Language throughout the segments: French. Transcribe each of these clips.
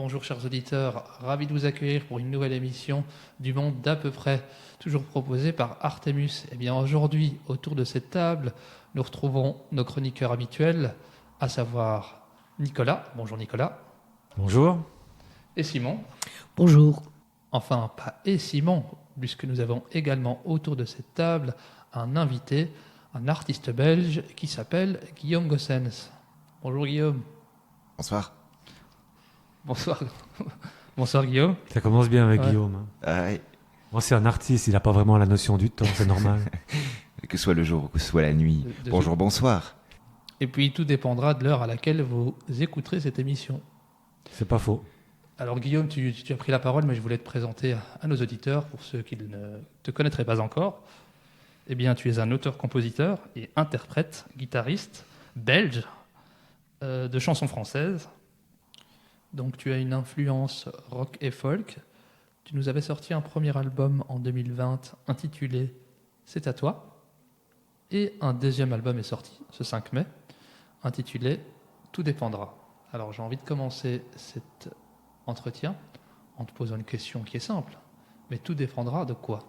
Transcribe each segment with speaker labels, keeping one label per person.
Speaker 1: bonjour chers auditeurs, ravi de vous accueillir pour une nouvelle émission du Monde d'à peu près, toujours proposée par Artemus. Et bien aujourd'hui, autour de cette table, nous retrouvons nos chroniqueurs habituels, à savoir Nicolas. Bonjour Nicolas.
Speaker 2: Bonjour.
Speaker 1: Et Simon.
Speaker 3: Bonjour.
Speaker 1: Enfin, pas et Simon, puisque nous avons également autour de cette table un invité, un artiste belge qui s'appelle Guillaume Gossens. Bonjour Guillaume.
Speaker 4: Bonsoir.
Speaker 1: Bonsoir. Bonsoir Guillaume.
Speaker 2: Ça commence bien avec
Speaker 1: Ouais.
Speaker 2: Guillaume.
Speaker 4: Ouais.
Speaker 2: Moi, c'est un artiste, il n'a pas vraiment la notion du temps, c'est normal.
Speaker 4: Que ce soit le jour ou que ce soit la nuit.
Speaker 1: De-
Speaker 4: Bonjour, bonsoir.
Speaker 1: Et puis tout dépendra de l'heure à laquelle vous écouterez cette émission.
Speaker 2: C'est pas faux.
Speaker 1: Alors Guillaume, tu as pris la parole, mais je voulais te présenter à nos auditeurs, pour ceux qui ne te connaîtraient pas encore. Eh bien, tu es un auteur-compositeur et interprète, guitariste, belge, de chansons françaises. Donc tu as une influence rock et folk. Tu nous avais sorti un premier album en 2020 intitulé « C'est à toi ». Et un deuxième album est sorti ce 5 mai, intitulé « Tout dépendra ». Alors j'ai envie de commencer cet entretien en te posant une question qui est simple. Mais tout dépendra de quoi?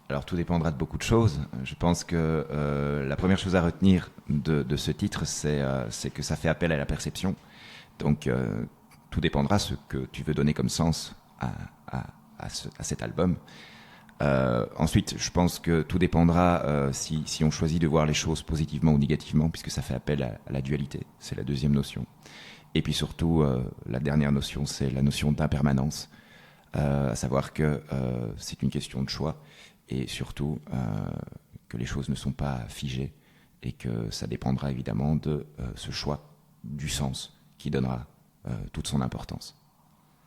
Speaker 4: Alors tout dépendra de beaucoup de choses. Je pense que la première chose à retenir de ce titre, c'est que ça fait appel à la perception. Donc tout dépendra ce que tu veux donner comme sens à cet album. Ensuite, je pense que tout dépendra si on choisit de voir les choses positivement ou négativement, puisque ça fait appel à la dualité. C'est la deuxième notion. Et puis surtout, la dernière notion, c'est la notion d'impermanence. À savoir que c'est une question de choix et surtout que les choses ne sont pas figées et que ça dépendra évidemment de ce choix du sens qui donnera toute son importance.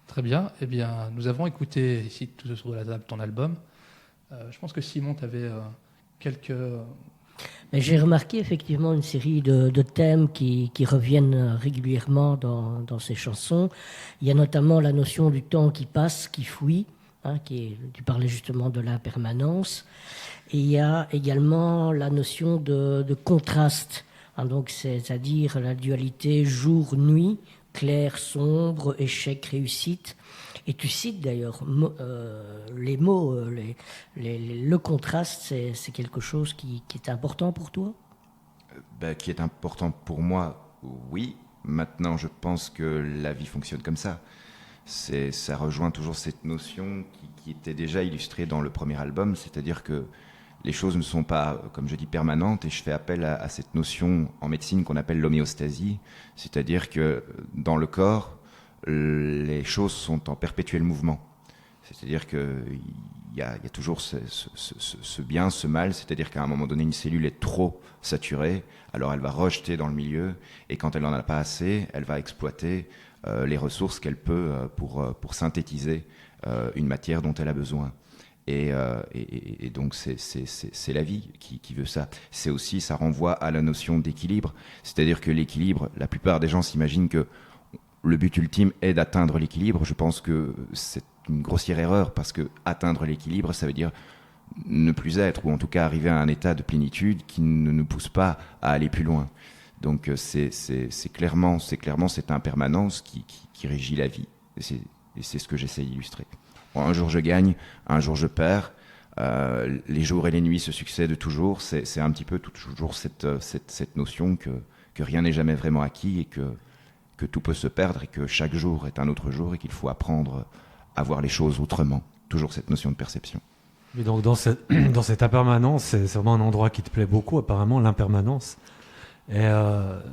Speaker 1: Très bien. Eh bien, nous avons écouté ici tout autour de la table ton album. Je pense que Simon, tu avais quelques...
Speaker 3: Mais j'ai remarqué effectivement une série de thèmes qui reviennent régulièrement dans ces chansons. Il y a notamment la notion du temps qui passe, qui fuit, hein, tu parlais justement de l'impermanence. Et il y a également la notion de contraste, hein, donc c'est-à-dire la dualité jour-nuit, clair, sombre, échec, réussite. Et tu cites d'ailleurs les mots, le contraste, c'est quelque chose qui est important pour toi?
Speaker 4: Qui est important pour moi, oui. Maintenant, je pense que la vie fonctionne comme ça. Ça rejoint toujours cette notion qui était déjà illustrée dans le premier album, c'est-à-dire que les choses ne sont pas, comme je dis, permanentes, et je fais appel à cette notion en médecine qu'on appelle l'homéostasie, c'est-à-dire que dans le corps, les choses sont en perpétuel mouvement. C'est-à-dire qu'il y a toujours ce bien, ce mal, c'est-à-dire qu'à un moment donné, une cellule est trop saturée, alors elle va rejeter dans le milieu, et quand elle n'en a pas assez, elle va exploiter les ressources qu'elle peut pour synthétiser une matière dont elle a besoin. Et donc c'est la vie qui veut ça. C'est aussi, ça renvoie à la notion d'équilibre, c'est-à-dire que l'équilibre, la plupart des gens s'imaginent que le but ultime est d'atteindre l'équilibre. Je pense que c'est une grossière erreur, parce que atteindre l'équilibre, ça veut dire ne plus être, ou en tout cas arriver à un état de plénitude qui ne nous pousse pas à aller plus loin. Donc c'est clairement cette impermanence qui régit la vie. Et c'est ce que j'essaie d'illustrer. Bon, un jour je gagne, un jour je perds. Les jours et les nuits se succèdent toujours. C'est un petit peu toujours cette notion que rien n'est jamais vraiment acquis et que tout peut se perdre et que chaque jour est un autre jour et qu'il faut apprendre à voir les choses autrement. Toujours cette notion de perception.
Speaker 2: Et donc dans cette impermanence, c'est vraiment un endroit qui te plaît beaucoup, apparemment, l'impermanence. Et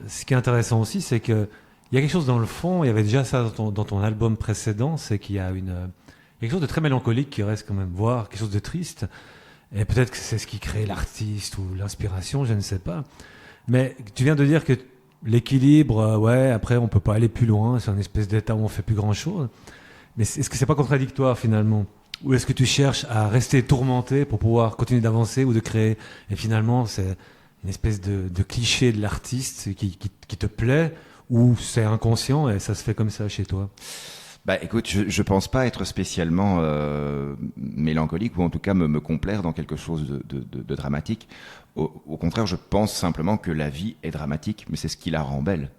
Speaker 2: ce qui est intéressant aussi, c'est qu'il y a quelque chose dans le fond, il y avait déjà ça dans ton album précédent, c'est qu'il y a quelque chose de très mélancolique qui reste quand même, voire quelque chose de triste. Et peut-être que c'est ce qui crée l'artiste ou l'inspiration, je ne sais pas. Mais tu viens de dire que l'équilibre, ouais, après on peut pas aller plus loin, c'est un espèce d'état où on fait plus grand chose. Mais est-ce que c'est pas contradictoire finalement? Ou est-ce que tu cherches à rester tourmenté pour pouvoir continuer d'avancer ou de créer? Et finalement, c'est une espèce de cliché de l'artiste qui te plaît, ou c'est inconscient et ça se fait comme ça chez toi?
Speaker 4: Écoute, je pense pas être spécialement mélancolique, ou en tout cas me complaire dans quelque chose de dramatique. Au contraire, je pense simplement que la vie est dramatique, mais c'est ce qui la rend belle.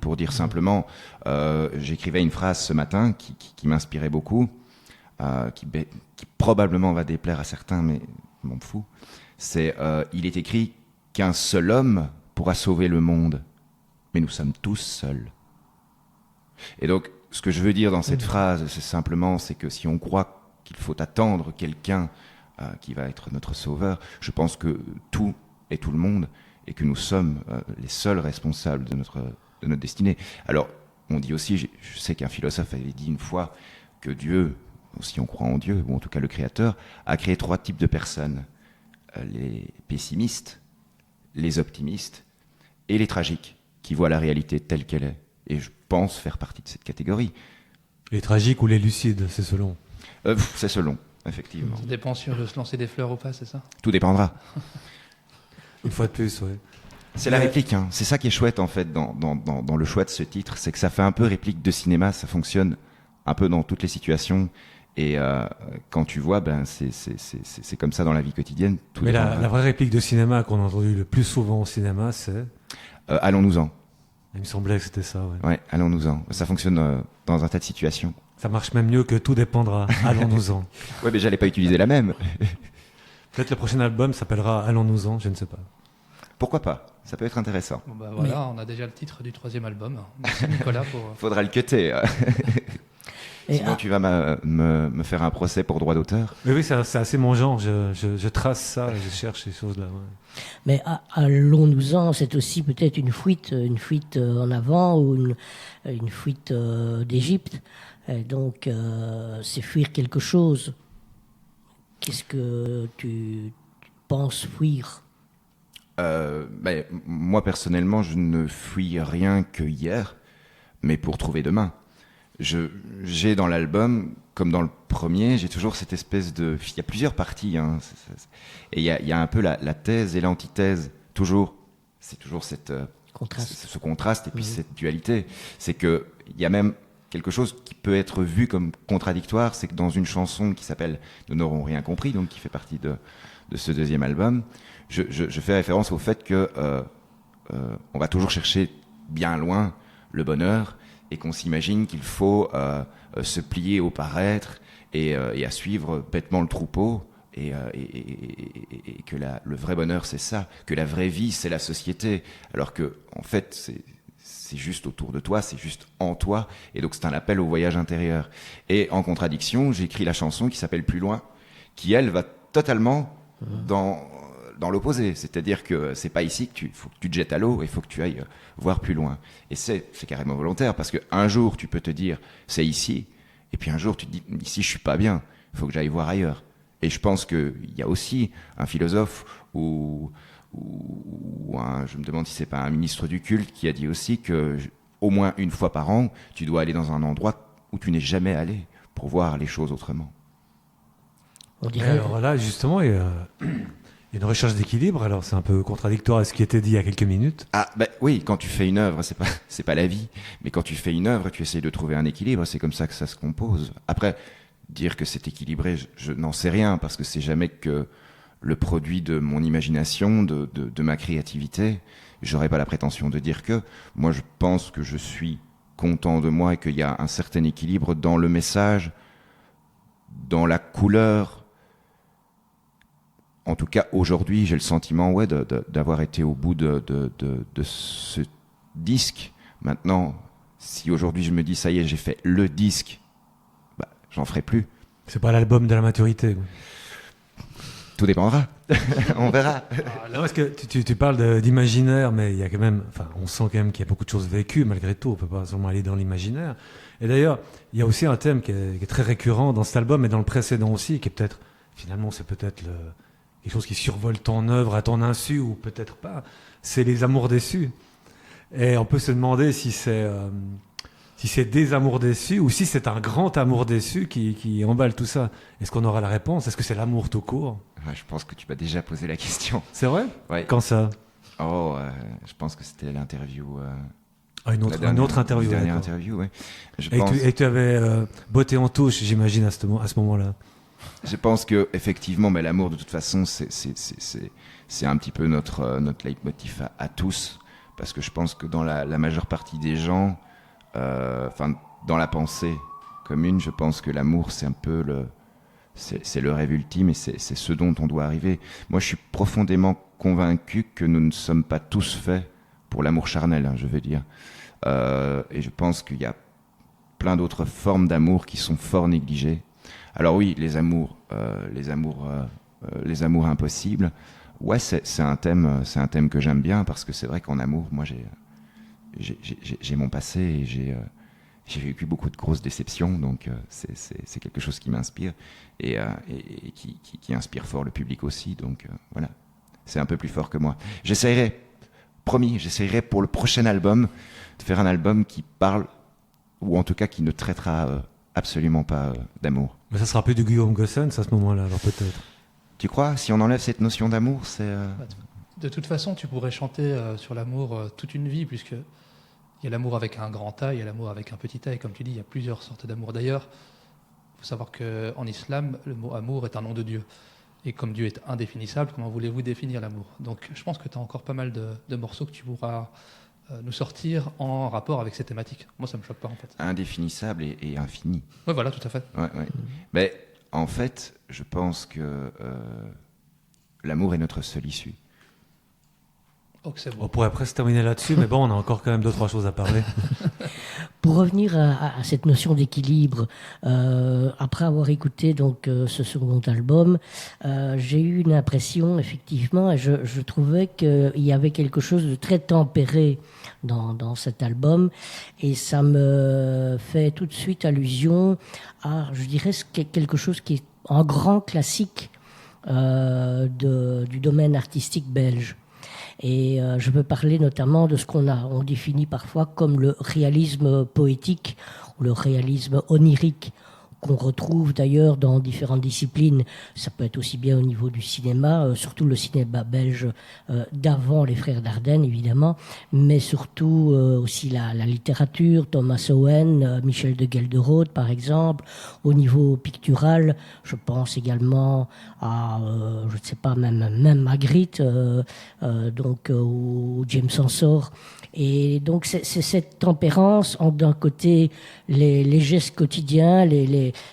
Speaker 4: Pour dire simplement, j'écrivais une phrase ce matin qui m'inspirait beaucoup, qui probablement va déplaire à certains, mais je m'en fous. C'est il est écrit qu'un seul homme pourra sauver le monde, mais nous sommes tous seuls. Et donc, ce que je veux dire dans cette phrase, c'est que si on croit qu'il faut attendre quelqu'un qui va être notre sauveur, je pense que tout est tout le monde et que nous sommes les seuls responsables de notre destinée. Alors, on dit aussi, je sais qu'un philosophe avait dit une fois que Dieu, si on croit en Dieu, ou en tout cas le Créateur, a créé 3 types de personnes. Les pessimistes, les optimistes et les tragiques, qui voient la réalité telle qu'elle est. Et je pense faire partie de cette catégorie.
Speaker 2: Les tragiques ou les lucides, c'est selon.
Speaker 4: C'est selon, effectivement.
Speaker 1: Ça dépend si on veut se lancer des fleurs ou pas, c'est ça?
Speaker 4: Tout dépendra.
Speaker 2: Une fois de plus, ouais.
Speaker 4: C'est la réplique, hein. C'est ça qui est chouette en fait dans le choix de ce titre, c'est que ça fait un peu réplique de cinéma, ça fonctionne un peu dans toutes les situations. Et quand tu vois, c'est comme ça dans la vie quotidienne.
Speaker 2: Mais la vraie réplique de cinéma qu'on a entendue le plus souvent au cinéma, c'est
Speaker 4: allons-nous-en.
Speaker 2: Il me semblait que c'était ça. Ouais,
Speaker 4: ouais, allons-nous-en. Ça fonctionne dans un tas de situations.
Speaker 2: Ça marche même mieux que tout dépendra. Allons-nous-en.
Speaker 4: Ouais, mais j'allais pas utiliser la même.
Speaker 2: Peut-être le prochain album s'appellera Allons-nous-en, je ne sais pas.
Speaker 4: Pourquoi pas? Ça peut être intéressant.
Speaker 1: Bon bah voilà, on a déjà le titre du 3e album. Merci Nicolas pour...
Speaker 4: Faudra le cutter. Sinon, tu vas me faire un procès pour droit d'auteur.
Speaker 2: Oui, c'est assez mon genre. Je trace ça, je cherche ces choses-là. Ouais.
Speaker 3: Mais allons-nous-en, c'est aussi peut-être une fuite en avant ou une fuite d'Égypte. Et donc, c'est fuir quelque chose. Qu'est-ce que tu penses fuir?
Speaker 4: Moi, personnellement, je ne fuis rien que hier, mais pour trouver demain. J'ai dans l'album, comme dans le premier, j'ai toujours cette espèce de... Il y a plusieurs parties, hein, et il y a un peu la thèse et l'antithèse, toujours. C'est toujours ce contraste et puis cette dualité. C'est qu'il y a même quelque chose qui peut être vu comme contradictoire, c'est que dans une chanson qui s'appelle « Nous n'aurons rien compris », donc qui fait partie de ce 2e album, je fais référence au fait que on va toujours chercher bien loin le bonheur, et qu'on s'imagine qu'il faut se plier au paraître et à suivre bêtement le troupeau, et que le vrai bonheur c'est ça, que la vraie vie c'est la société, alors que en fait c'est juste autour de toi, c'est juste en toi, et donc c'est un appel au voyage intérieur. Et en contradiction, j'ai écrit la chanson qui s'appelle Plus loin, qui elle va totalement dans l'opposé, c'est-à-dire que c'est pas ici que faut que tu te jettes à l'eau, il faut que tu ailles voir plus loin. Et c'est carrément volontaire, parce qu'un jour tu peux te dire c'est ici, et puis un jour tu te dis ici je suis pas bien, il faut que j'aille voir ailleurs. Et je pense qu'il y a aussi un philosophe ou je me demande si c'est pas un ministre du culte qui a dit aussi que au moins une fois par an tu dois aller dans un endroit où tu n'es jamais allé pour voir les choses autrement.
Speaker 3: On dirait...
Speaker 2: Alors là justement il y a une recherche d'équilibre, alors c'est un peu contradictoire à ce qui était dit il y a quelques minutes.
Speaker 4: Ah oui, quand tu fais une œuvre, c'est pas la vie, mais quand tu fais une œuvre, tu essayes de trouver un équilibre, c'est comme ça que ça se compose. Après, dire que c'est équilibré, je n'en sais rien, parce que c'est jamais que le produit de mon imagination, de ma créativité. J'aurais pas la prétention de dire que. Moi, je pense que je suis content de moi et qu'il y a un certain équilibre dans le message, dans la couleur. En tout cas, aujourd'hui, j'ai le sentiment d'avoir été au bout de ce disque. Maintenant, si aujourd'hui je me dis, ça y est, j'ai fait le disque, j'en ferai plus.
Speaker 2: C'est pas l'album de la maturité.
Speaker 4: Tout dépendra. On verra.
Speaker 2: Non, parce que tu parles d'imaginaire, mais il y a quand même, on sent quand même qu'il y a beaucoup de choses vécues malgré tout. On peut pas seulement aller dans l'imaginaire. Et d'ailleurs, il y a aussi un thème qui est très récurrent dans cet album et dans le précédent aussi, qui est peut-être, finalement, c'est peut-être quelque chose qui survole ton œuvre à ton insu ou peut-être pas. C'est les amours déçus. Et on peut se demander si c'est des amours déçus ou si c'est un grand amour déçu qui emballe tout ça. Est-ce qu'on aura la réponse? Est-ce que c'est l'amour tout court?
Speaker 4: Je pense que tu m'as déjà posé la question.
Speaker 2: C'est vrai?
Speaker 4: Ouais.
Speaker 2: Quand ça?
Speaker 4: Je pense que c'était l'interview.
Speaker 2: Une autre interview.
Speaker 4: Une dernière interview, oui.
Speaker 2: Et tu avais botté en touche, j'imagine, à ce moment-là.
Speaker 4: Je pense que effectivement, mais l'amour de toute façon, c'est un petit peu notre leitmotiv à tous, parce que je pense que dans la majeure partie des gens, dans la pensée commune, je pense que l'amour, c'est un peu c'est le rêve ultime et c'est ce dont on doit arriver. Moi, je suis profondément convaincu que nous ne sommes pas tous faits pour l'amour charnel, je veux dire. Et je pense qu'il y a plein d'autres formes d'amour qui sont fort négligées. Alors oui, les amours impossibles. Ouais, c'est un thème que j'aime bien parce que c'est vrai qu'en amour, moi, j'ai mon passé et j'ai vécu beaucoup de grosses déceptions, donc c'est quelque chose qui m'inspire et qui inspire fort le public aussi. Donc voilà, c'est un peu plus fort que moi. J'essaierai pour le prochain album de faire un album qui parle, ou en tout cas qui ne traitera absolument pas d'amour.
Speaker 2: Mais ça sera plus du Guillaume Gossens à ce moment-là, alors peut-être.
Speaker 4: Tu crois? Si on enlève cette notion d'amour, c'est...
Speaker 1: De toute façon, tu pourrais chanter sur l'amour toute une vie, puisque il y a l'amour avec un grand A, il y a l'amour avec un petit A, et comme tu dis, il y a plusieurs sortes d'amour. D'ailleurs, il faut savoir qu'en islam, le mot amour est un nom de Dieu. Et comme Dieu est indéfinissable, comment voulez-vous définir l'amour? Donc je pense que tu as encore pas mal de morceaux que tu pourras nous sortir en rapport avec ces thématiques. Moi, ça me choque pas, en fait.
Speaker 4: Indéfinissable et infini.
Speaker 1: Oui, voilà, tout à fait.
Speaker 4: Ouais. Mais en fait, je pense que l'amour est notre seule issue.
Speaker 1: Oh, que c'est beau.
Speaker 2: On pourrait presque terminer là-dessus, mais bon, on a encore quand même 2-3 choses à parler.
Speaker 3: Pour revenir à cette notion d'équilibre, après avoir écouté donc ce second album, j'ai eu une impression effectivement, et je trouvais qu'il y avait quelque chose de très tempéré dans cet album, et ça me fait tout de suite allusion à, je dirais, quelque chose qui est un grand classique du domaine artistique belge. Et je veux parler notamment de ce on définit parfois comme le réalisme poétique ou le réalisme onirique, qu'on retrouve d'ailleurs dans différentes disciplines. Ça peut être aussi bien au niveau du cinéma, surtout le cinéma belge d'avant les Frères Dardenne, évidemment, mais surtout aussi la littérature, Thomas Owen, Michel de Gelderode, par exemple. Au niveau pictural, je pense également à, je ne sais pas, même Magritte, ou James Ensor. Et donc c'est cette tempérance entre d'un côté les gestes quotidiens,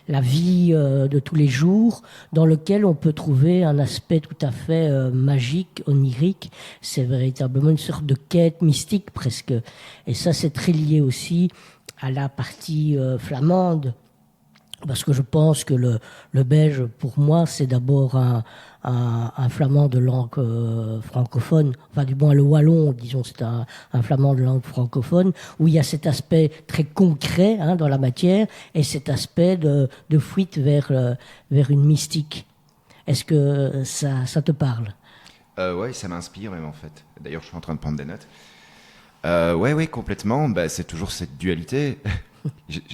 Speaker 3: la vie de tous les jours, dans lequel on peut trouver un aspect tout à fait magique, onirique. C'est véritablement une sorte de quête mystique presque. Et ça, c'est très lié aussi à la partie flamande. Parce que je pense que le belge, pour moi, c'est d'abord un flamand de langue francophone, enfin du moins le wallon, disons, c'est un flamand de langue francophone, où il y a cet aspect très concret dans la matière et cet aspect de fuite vers une mystique. Est-ce que ça te parle?
Speaker 4: Ouais, ça m'inspire même en fait. D'ailleurs, je suis en train de prendre des notes. Ouais, complètement. C'est toujours cette dualité.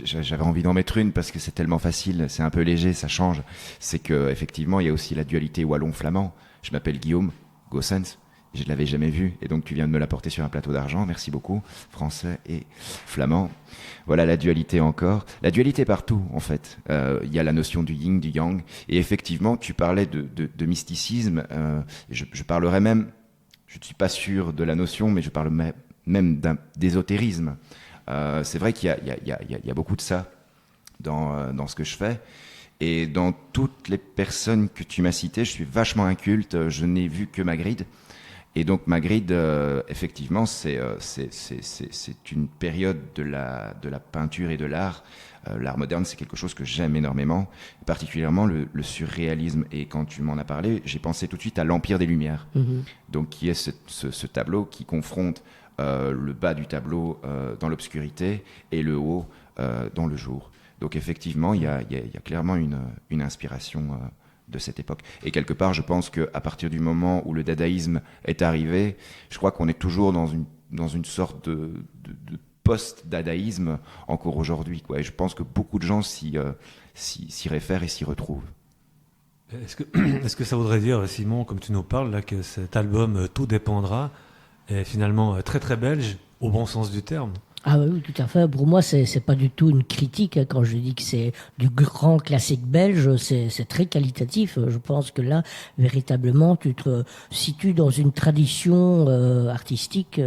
Speaker 4: J'avais envie d'en mettre une parce que c'est tellement facile, c'est un peu léger, ça change. C'est que effectivement, il y a aussi la dualité wallon-flamand. Je m'appelle Guillaume Gossens, je ne l'avais jamais vu, et donc tu viens de me l'apporter sur un plateau d'argent. Merci beaucoup, français et flamand. Voilà la dualité encore. La dualité partout, en fait. Il y a la notion du yin, du yang, et effectivement, tu parlais de mysticisme. Je parlerais même, je ne suis pas sûr de la notion, mais je parle même d'ésotérisme. C'est vrai qu'il y a beaucoup de ça dans ce que je fais. Et dans toutes les personnes que tu m'as citées, je suis vachement inculte. Je n'ai vu que Magritte. Et donc Magritte, effectivement, c'est une période de la peinture et de l'art. L'art moderne, c'est quelque chose que j'aime énormément, particulièrement le surréalisme. Et quand tu m'en as parlé, j'ai pensé tout de suite à l'Empire des Lumières. Mm-hmm. Donc qui est ce tableau qui confronte le bas du tableau dans l'obscurité et le haut dans le jour. Donc effectivement, il y a clairement une inspiration de cette époque. Et quelque part, je pense qu'à partir du moment où le dadaïsme est arrivé, je crois qu'on est toujours dans une sorte de post-dadaïsme encore aujourd'hui, quoi. Et je pense que beaucoup de gens s'y réfèrent et s'y retrouvent.
Speaker 2: Est-ce que ça voudrait dire, Simon, comme tu nous parles, là, que cet album Tout dépendra est finalement très très belge, au bon sens du terme?
Speaker 3: Ah oui, tout à fait. Pour moi, c'est pas du tout une critique quand je dis que c'est du grand classique belge. C'est très qualitatif. Je pense que là, véritablement, tu te situes dans une tradition artistique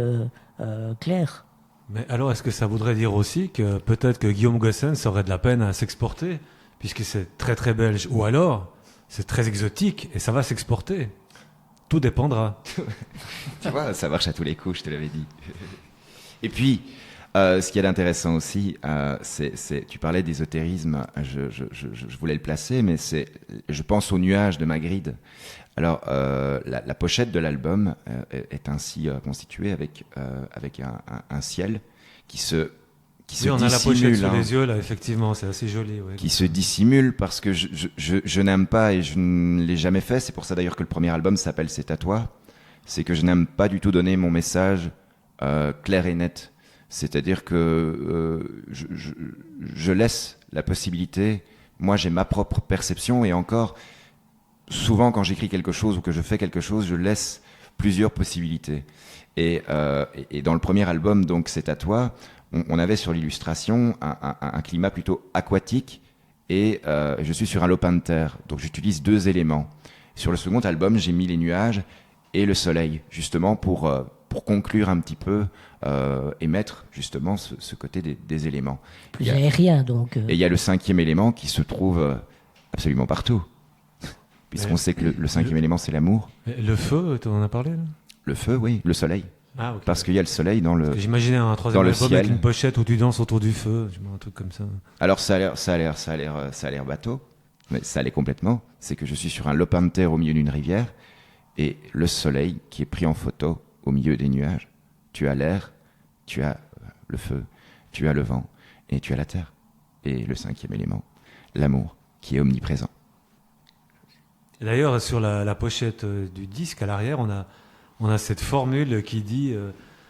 Speaker 3: clair.
Speaker 2: Mais alors, est-ce que ça voudrait dire aussi que peut-être que Guillaume Gossens aurait de la peine à s'exporter, puisque c'est très très belge, ou alors c'est très exotique et ça va s'exporter? Tout dépendra.
Speaker 4: Tu vois, ça marche à tous les coups, je te l'avais dit. Et puis, ce qu'il y a d'intéressant aussi, tu parlais d'ésotérisme, je voulais le placer, mais je pense au nuage de Magritte. Alors, la pochette de l'album est ainsi constituée avec un ciel qui se
Speaker 2: Oui, on a la pochette
Speaker 4: dissimule,
Speaker 2: sous
Speaker 4: hein,
Speaker 2: les yeux, là, effectivement, c'est assez joli. Ouais.
Speaker 4: qui se dissimule parce que je n'aime pas et je ne l'ai jamais fait. C'est pour ça d'ailleurs que le premier album s'appelle C'est à toi. C'est que je n'aime pas du tout donner mon message clair et net. C'est-à-dire que je laisse la possibilité. Moi, j'ai ma propre perception et encore, souvent quand j'écris quelque chose ou que je fais quelque chose, je laisse plusieurs possibilités. Et dans le premier album, donc C'est à toi, on avait sur l'illustration un climat plutôt aquatique et je suis sur un lopin de terre, donc j'utilise 2 éléments. Sur le second album, j'ai mis les nuages et le soleil, justement pour conclure un petit peu et mettre justement ce côté des éléments.
Speaker 3: Plus aérien, donc.
Speaker 4: Et il y a le 5e élément qui se trouve absolument partout, puisqu'on sait que le 5e élément, c'est l'amour.
Speaker 2: Le feu, tu en as parlé là?
Speaker 4: Le feu, oui, le soleil.
Speaker 2: Ah, ok.
Speaker 4: Parce qu'il y a le soleil dans le...
Speaker 2: J'imaginais un troisième
Speaker 4: dans le
Speaker 2: album avec
Speaker 4: ciel.
Speaker 2: une pochette où tu danses autour du feu, un truc comme ça.
Speaker 4: Alors ça a l'air bateau, mais ça l'est complètement. C'est que je suis sur un lopin de terre au milieu d'une rivière et le soleil qui est pris en photo au milieu des nuages. Tu as l'air, tu as le feu, tu as le vent et tu as la terre. Et le 5e élément, l'amour qui est omniprésent.
Speaker 2: Et d'ailleurs, sur la pochette du disque, à l'arrière, on a cette formule qui dit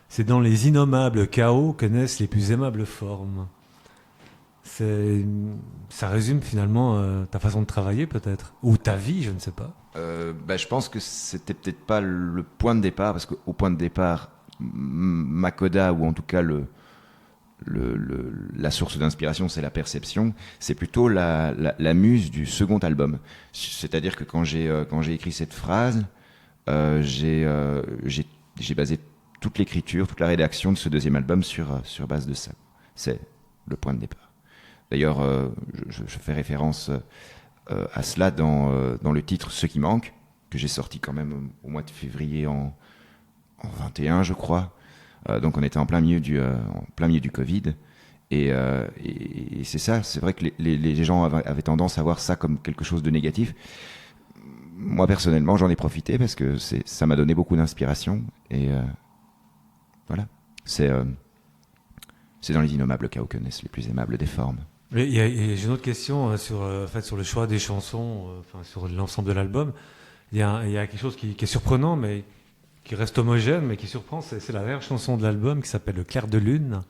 Speaker 2: c'est dans les innommables chaos que naissent les plus aimables formes. Ça résume finalement ta façon de travailler peut-être, ou ta vie, je ne sais pas.
Speaker 4: Je pense que c'était peut-être pas le point de départ, parce qu'au point de départ, ma coda, ou en tout cas la source d'inspiration, c'est la perception. C'est plutôt la muse du second album. C'est-à-dire que quand j'ai écrit cette phrase, j'ai basé toute l'écriture, toute la rédaction de ce 2e album sur base de ça. C'est le point de départ. D'ailleurs, je fais référence à cela dans le titre Ce qui manque, que j'ai sorti quand même au mois de février en 21, je crois. Donc on était en plein milieu du Covid. Et c'est ça, c'est vrai que les gens avaient tendance à voir ça comme quelque chose de négatif. Moi, personnellement, j'en ai profité parce que ça m'a donné beaucoup d'inspiration. Et voilà, c'est dans les innommables chaos que naissent les plus aimables des formes.
Speaker 2: Mais j'ai une autre question sur le choix des chansons, sur l'ensemble de l'album. Il y a quelque chose qui est surprenant, mais qui reste homogène, mais qui surprend. C'est la dernière chanson de l'album qui s'appelle Le clair de lune,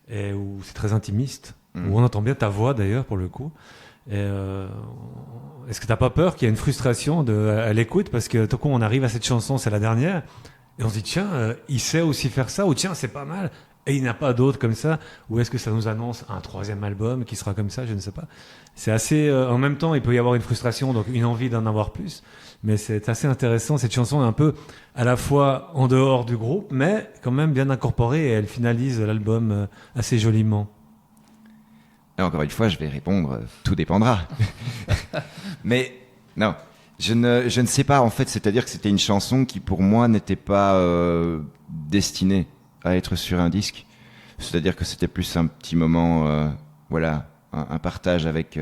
Speaker 2: et où c'est très intimiste, où on entend bien ta voix d'ailleurs pour le coup. Est-ce que t'as pas peur qu'il y ait une frustration à l'écoute, parce que tout coup on arrive à cette chanson, c'est la dernière, et on se dit tiens, il sait aussi faire ça, ou tiens c'est pas mal, et il n'y en a pas d'autres comme ça, ou est-ce que ça nous annonce un 3e album qui sera comme ça, je ne sais pas. C'est assez, en même temps il peut y avoir une frustration, donc une envie d'en avoir plus, mais c'est assez intéressant. Cette chanson est un peu à la fois en dehors du groupe, mais quand même bien incorporée, et elle finalise l'album assez joliment.
Speaker 4: Et encore une fois, je vais répondre, tout dépendra. Mais non, je ne sais pas en fait, c'est-à-dire que c'était une chanson qui pour moi n'était pas destinée à être sur un disque. C'est-à-dire que c'était plus un petit moment, voilà, un partage avec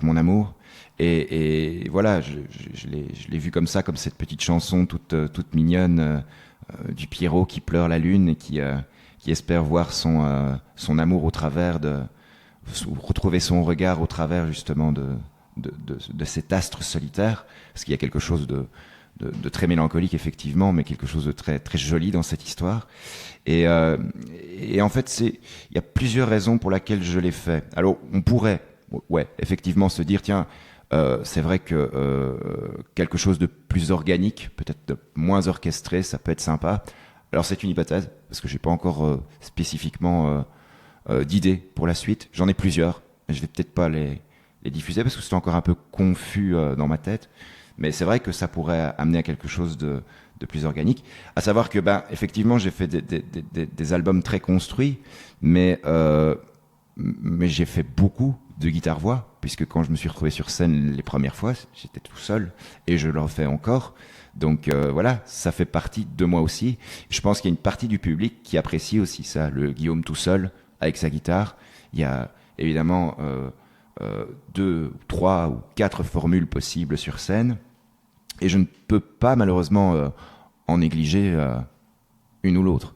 Speaker 4: mon amour. Et voilà, je l'ai vu comme ça, comme cette petite chanson toute mignonne du Pierrot qui pleure la lune et qui espère voir son amour au travers retrouver son regard au travers justement de cet astre solitaire, parce qu'il y a quelque chose de très mélancolique effectivement, mais quelque chose de très très joli dans cette histoire. Et en fait, il y a plusieurs raisons pour lesquelles je l'ai fait. Alors, on pourrait, ouais, effectivement, se dire tiens, c'est vrai que quelque chose de plus organique, peut-être de moins orchestré, ça peut être sympa. Alors c'est une hypothèse, parce que j'ai pas encore spécifiquement d'idées pour la suite. J'en ai plusieurs, mais je vais peut-être pas les diffuser parce que c'est encore un peu confus dans ma tête. Mais c'est vrai que ça pourrait amener à quelque chose de plus organique. À savoir que, effectivement, j'ai fait des albums très construits, mais j'ai fait beaucoup de guitare-voix, puisque quand je me suis retrouvé sur scène les premières fois, j'étais tout seul, et je le refais encore. Donc voilà, ça fait partie de moi aussi. Je pense qu'il y a une partie du public qui apprécie aussi ça, le Guillaume tout seul, avec sa guitare. Il y a évidemment 2, 3 ou 4 formules possibles sur scène, et je ne peux pas malheureusement en négliger une ou l'autre.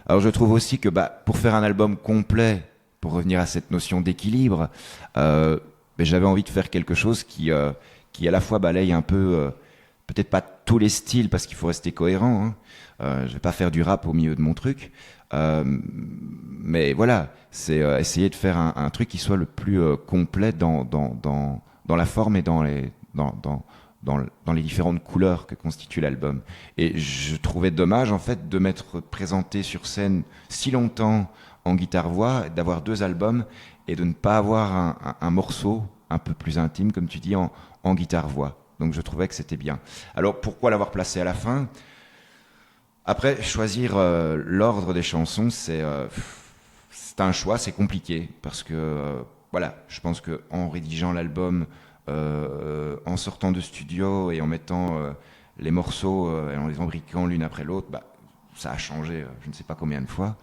Speaker 4: Alors je trouve aussi que pour faire un album complet, pour revenir à cette notion d'équilibre, j'avais envie de faire quelque chose qui à la fois balaye un peu, peut-être pas tous les styles parce qu'il faut rester cohérent, hein. Je vais pas faire du rap au milieu de mon truc, mais voilà, c'est essayer de faire un truc qui soit le plus complet dans la forme et dans les différentes couleurs que constitue l'album. Et je trouvais dommage en fait de m'être présenté sur scène si longtemps en guitare-voix, d'avoir 2 albums et de ne pas avoir un morceau un peu plus intime, comme tu dis, en guitare-voix. Donc je trouvais que c'était bien. Alors pourquoi l'avoir placé à la fin ? Après, choisir l'ordre des chansons, c'est un choix, c'est compliqué, parce que voilà, je pense qu'en rédigeant l'album, en sortant de studio et en mettant les morceaux et en les embriquant l'une après l'autre, ça a changé je ne sais pas combien de fois.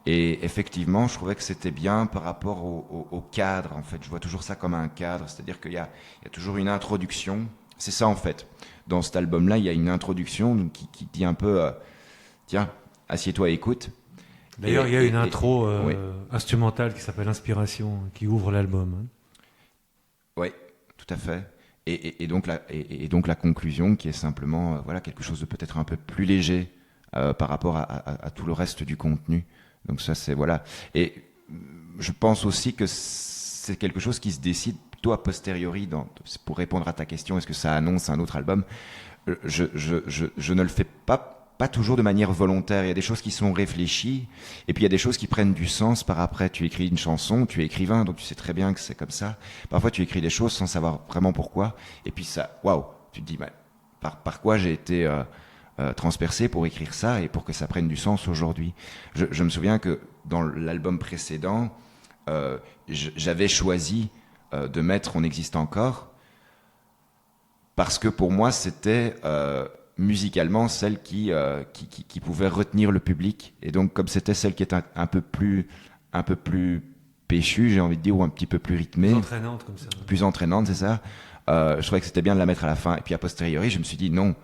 Speaker 4: Et effectivement, je trouvais que c'était bien par rapport au cadre. En fait, je vois toujours ça comme un cadre, c'est-à-dire qu'il y a toujours une introduction. C'est ça en fait. Dans cet album-là, il y a une introduction qui dit un peu tiens, assieds-toi et écoute.
Speaker 2: D'ailleurs, il y a une intro
Speaker 4: oui.
Speaker 2: instrumentale qui s'appelle Inspiration, qui ouvre l'album. Hein.
Speaker 4: Oui, tout à fait. Et donc la conclusion qui est simplement voilà, quelque chose de peut-être un peu plus léger par rapport à tout le reste du contenu. Donc ça, c'est voilà. Et je pense aussi que c'est quelque chose qui se décide plutôt a posteriori. Pour répondre à ta question, est-ce que ça annonce un autre album ? Je ne le fais pas toujours de manière volontaire. Il y a des choses qui sont réfléchies, et puis il y a des choses qui prennent du sens par après. Tu écris une chanson, tu es écrivain, donc tu sais très bien que c'est comme ça. Parfois, tu écris des choses sans savoir vraiment pourquoi, et puis ça, waouh, tu te dis, par quoi j'ai été transpercé pour écrire ça et pour que ça prenne du sens aujourd'hui. Je me souviens que dans l'album précédent, j'avais choisi de mettre On existe encore, parce que pour moi, c'était musicalement celle qui pouvait retenir le public, et donc comme c'était celle qui était un peu plus péchue, j'ai envie de dire, ou un petit peu plus rythmée,
Speaker 2: plus entraînante comme ça.
Speaker 4: Plus entraînante, c'est ça. Je trouvais que c'était bien de la mettre à la fin, et puis a posteriori, je me suis dit non,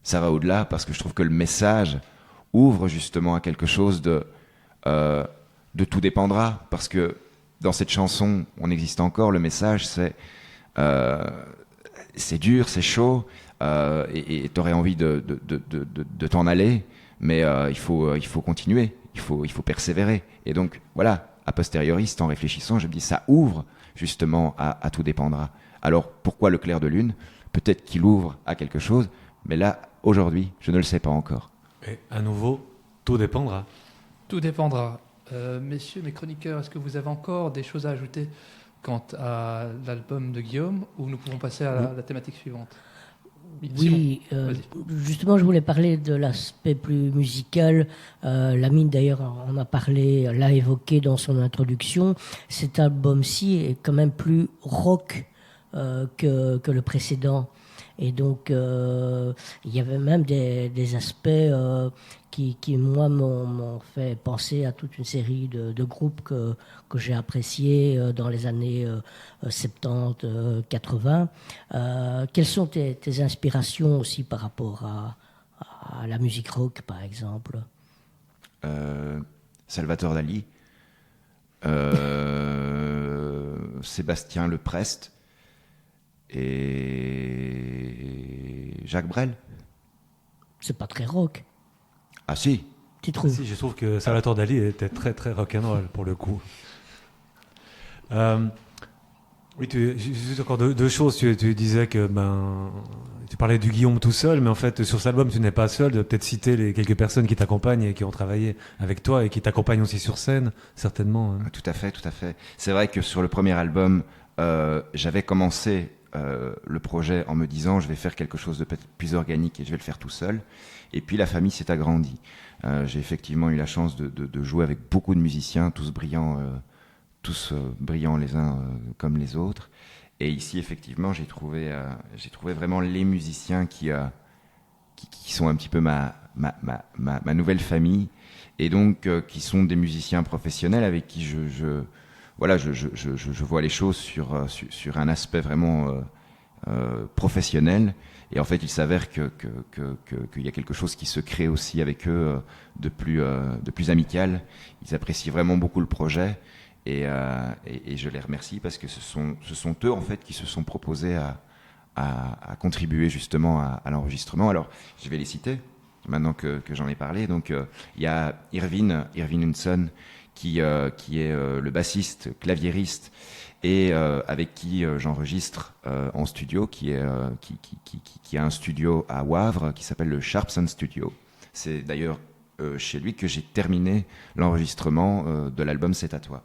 Speaker 4: ça va au-delà, parce que je trouve que le message ouvre justement à quelque chose de tout dépendra, parce que dans cette chanson, On existe encore, le message c'est dur, c'est chaud, et t'aurais envie de t'en aller, mais il faut continuer, il faut persévérer. Et donc voilà, a posteriori, c'est en réfléchissant, je me dis ça ouvre justement à tout dépendra. Alors pourquoi le clair de lune ? Peut-être qu'il ouvre à quelque chose, mais là, aujourd'hui, je ne le sais pas encore.
Speaker 2: Et à nouveau, tout dépendra.
Speaker 1: Tout dépendra. Messieurs, mes chroniqueurs, est-ce que vous avez encore des choses à ajouter quant à l'album de Guillaume, ou nous pouvons passer à la thématique suivante ?
Speaker 3: Oui, justement, je voulais parler de l'aspect plus musical. Lamine, d'ailleurs, en a parlé, l'a évoqué dans son introduction. Cet album-ci est quand même plus rock que le précédent. Et donc, il y avait même des aspects qui moi, m'ont fait penser à toute une série de groupes que j'ai appréciés dans les années 70, 80. Quelles sont tes inspirations aussi par rapport à la musique rock, par exemple ?
Speaker 4: Salvatore Dali, Sébastien Leprest et Jacques Brel.
Speaker 3: C'est pas très rock.
Speaker 4: Ah si.
Speaker 3: Tu trouves ?
Speaker 2: Si, je trouve que Salvatore Dali était très très rock'n'roll pour le coup. Oui, juste encore deux choses. Tu disais que tu parlais du Guillaume tout seul, mais en fait sur cet album tu n'es pas seul. Tu dois peut-être citer les quelques personnes qui t'accompagnent et qui ont travaillé avec toi et qui t'accompagnent aussi sur scène, certainement. Hein.
Speaker 4: Tout à fait. C'est vrai que sur le premier album, j'avais commencé le projet en me disant je vais faire quelque chose de peut-être plus organique et je vais le faire tout seul. Et puis la famille s'est agrandie. J'ai effectivement eu la chance de jouer avec beaucoup de musiciens, tous brillants les uns comme les autres. Et ici, effectivement, j'ai trouvé vraiment les musiciens qui sont un petit peu ma nouvelle famille, et donc qui sont des musiciens professionnels avec qui je vois les choses sur un aspect vraiment professionnel. Et en fait, il s'avère qu'il y a quelque chose qui se crée aussi avec eux de plus amical. Ils apprécient vraiment beaucoup le projet. Et je les remercie parce que ce sont eux en fait qui se sont proposés à contribuer justement à l'enregistrement. Alors je vais les citer maintenant que j'en ai parlé. Donc il y a Irvin Hunson qui est le bassiste, claviériste et avec qui j'enregistre en studio, qui a un studio à Wavre qui s'appelle le Sharpson Studio. C'est d'ailleurs chez lui que j'ai terminé l'enregistrement de l'album C'est à toi.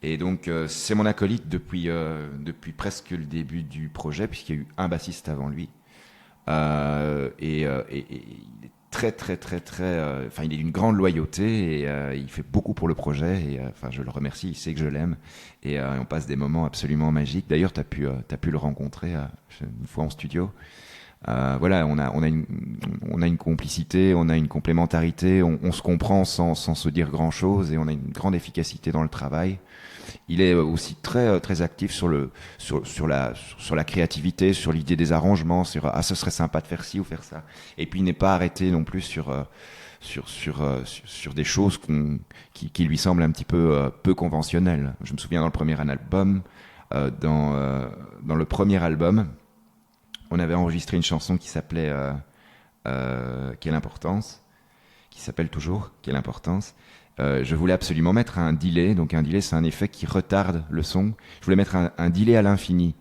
Speaker 4: Et donc c'est mon acolyte depuis presque le début du projet, puisqu'il y a eu un bassiste avant lui. Et il est très il est d'une grande loyauté et il fait beaucoup pour le projet. Et je le remercie, il sait que je l'aime. Et on passe des moments absolument magiques. D'ailleurs, t'as pu le rencontrer une fois en studio. Voilà, on a une complicité, on a une complémentarité, on se comprend sans se dire grand chose, et on a une grande efficacité dans le travail. Il est aussi très actif sur la créativité, sur l'idée des arrangements, sur ce serait sympa de faire ci ou faire ça. Et puis il n'est pas arrêté non plus sur des choses qui lui semblent un petit peu conventionnelles. Je me souviens dans le premier album, on avait enregistré une chanson qui s'appelait Quelle importance, qui s'appelle toujours Quelle importance. Je voulais absolument mettre un delay. Donc un delay, c'est un effet qui retarde le son. Je voulais mettre un delay à l'infini.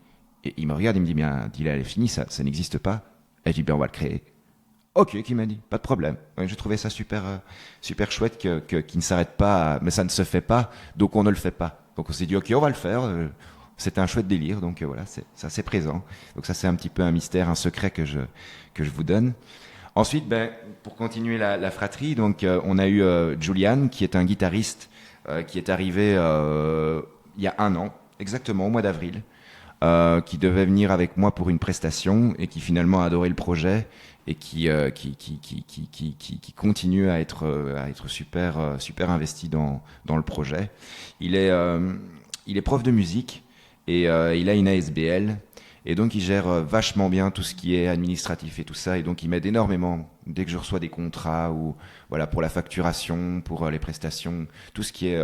Speaker 4: Et il me regarde, il me dit, mais un delay à l'infini, ça n'existe pas. Et je dis, ben on va le créer. Ok, qui m'a dit, pas de problème. Je trouvais ça super chouette qu'il ne s'arrête pas, mais ça ne se fait pas, donc on ne le fait pas. Donc on s'est dit, ok, on va le faire. C'était un chouette délire, donc voilà, ça c'est présent. Donc ça c'est un petit peu un mystère, un secret que je vous donne. Ensuite, pour continuer la fratrie, donc on a eu Julian, qui est un guitariste qui est arrivé il y a 1 an, exactement au mois d'avril, qui devait venir avec moi pour une prestation et qui finalement a adoré le projet et qui continue à être super investi dans le projet. Il est prof de musique et il a une ASBL. Et donc, il gère vachement bien tout ce qui est administratif et tout ça. Et donc, il m'aide énormément dès que je reçois des contrats ou voilà, pour la facturation, pour les prestations, tout ce qui est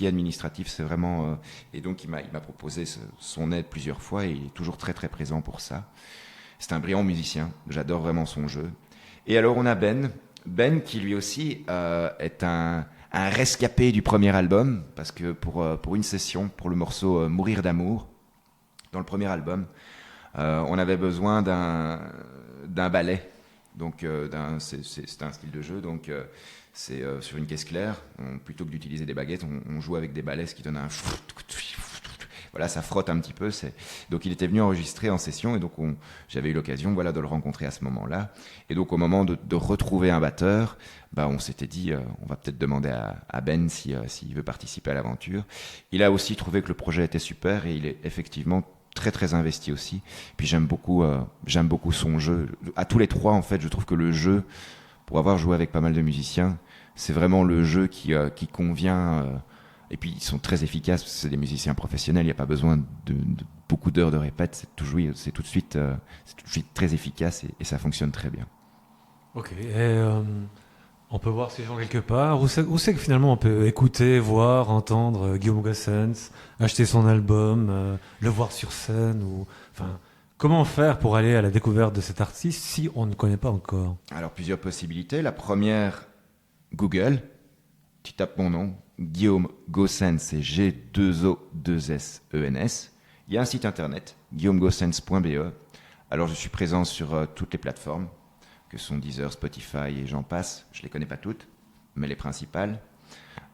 Speaker 4: administratif, c'est vraiment. Et donc, il m'a proposé son aide plusieurs fois et il est toujours très présent pour ça. C'est un brillant musicien. J'adore vraiment son jeu. Et alors, on a Ben qui lui aussi est un rescapé du premier album, parce que pour une session, pour le morceau Mourir d'amour, dans le premier album, on avait besoin d'un ballet. Donc, c'est un style de jeu. Donc, c'est sur une caisse claire. Plutôt que d'utiliser des baguettes, on joue avec des balais, ce qui donne un... Voilà, ça frotte un petit peu. Donc, il était venu enregistrer en session. Et donc, j'avais eu l'occasion de le rencontrer à ce moment-là. Et donc, au moment de retrouver un batteur, on s'était dit, on va peut-être demander à Ben s'il veut participer à l'aventure. Il a aussi trouvé que le projet était super et il est effectivement très investi aussi. Puis j'aime beaucoup son jeu. À tous les trois, en fait, je trouve que le jeu, pour avoir joué avec pas mal de musiciens, c'est vraiment le jeu qui convient. Et puis ils sont très efficaces, parce que c'est des musiciens professionnels. Il n'y a pas besoin de beaucoup d'heures de répète. C'est tout de suite très efficace et ça fonctionne très bien.
Speaker 2: Ok. Et on peut voir ces gens quelque part. Où c'est que finalement on peut écouter, voir, entendre Guillaume Goossens, acheter son album, le voir sur scène comment faire pour aller à la découverte de cet artiste si on ne connaît pas encore?
Speaker 4: Alors, plusieurs possibilités. La première, Google. Tu tapes mon nom, Guillaume Goossens, c'est G2O2SENS. Il y a un site internet, guillaumegoossens.be. Alors, je suis présent sur toutes les plateformes, que sont Deezer, Spotify et j'en passe. Je ne les connais pas toutes, mais les principales.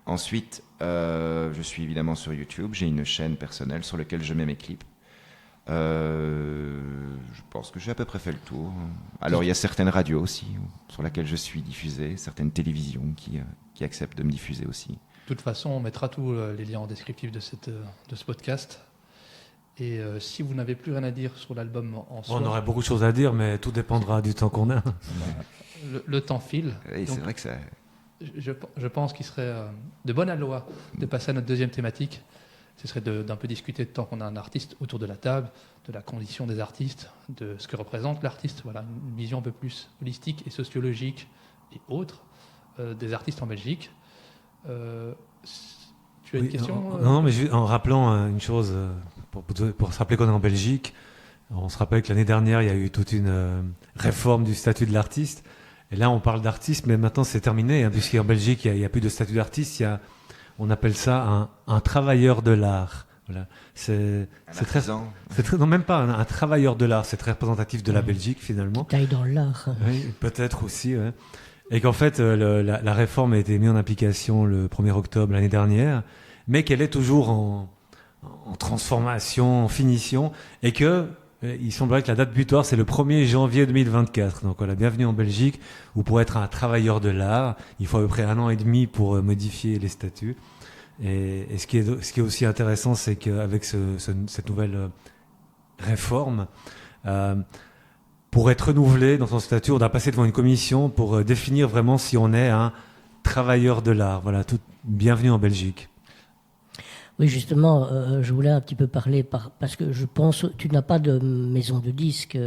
Speaker 4: Ensuite, je suis évidemment sur YouTube. J'ai une chaîne personnelle sur laquelle je mets mes clips. Je pense que j'ai à peu près fait le tour. Alors il y a certaines radios aussi sur lesquelles je suis diffusé, certaines télévisions qui acceptent de me diffuser aussi.
Speaker 1: De toute façon, on mettra tous les liens en descriptif de ce podcast. Et si vous n'avez plus rien à dire sur l'album en soi...
Speaker 2: On aurait beaucoup de choses à dire, mais tout dépendra du temps qu'on a.
Speaker 1: Le temps file.
Speaker 4: Oui,
Speaker 1: Donc,
Speaker 4: c'est vrai que ça...
Speaker 1: je pense qu'il serait de bonne loi de passer à notre deuxième thématique. Ce serait d'un peu discuter de tant qu'on a un artiste autour de la table, de la condition des artistes, de ce que représente l'artiste. Voilà, une vision un peu plus holistique et sociologique et autre des artistes en Belgique. Tu as une question
Speaker 2: Non, mais en rappelant une chose, pour se rappeler qu'on est en Belgique, on se rappelle que l'année dernière, il y a eu toute une réforme du statut de l'artiste. Et là, on parle d'artiste, mais maintenant, c'est terminé, hein, puisqu'en Belgique, il n'y a plus de statut d'artiste. On appelle ça un travailleur de l'art. Voilà. Non, même pas un travailleur de l'art. C'est très représentatif de la Belgique, finalement.
Speaker 3: Qui taille dans l'art.
Speaker 2: Oui, peut-être aussi, ouais. Et qu'en fait, la réforme a été mise en application le 1er octobre l'année dernière, mais qu'elle est toujours en transformation, en finition, et que il semblerait que la date butoir, c'est le 1er janvier 2024. Donc voilà, bienvenue en Belgique, où pour être un travailleur de l'art, il faut à peu près 1 an et demi pour modifier les statuts. Et ce qui est aussi intéressant, c'est qu'avec cette nouvelle réforme, pour être renouvelé dans son statut, on doit passer devant une commission pour définir vraiment si on est un travailleur de l'art. Voilà, bienvenue en Belgique.
Speaker 3: Oui, justement, je voulais un petit peu parler parce que je pense que tu n'as pas de maison de disques,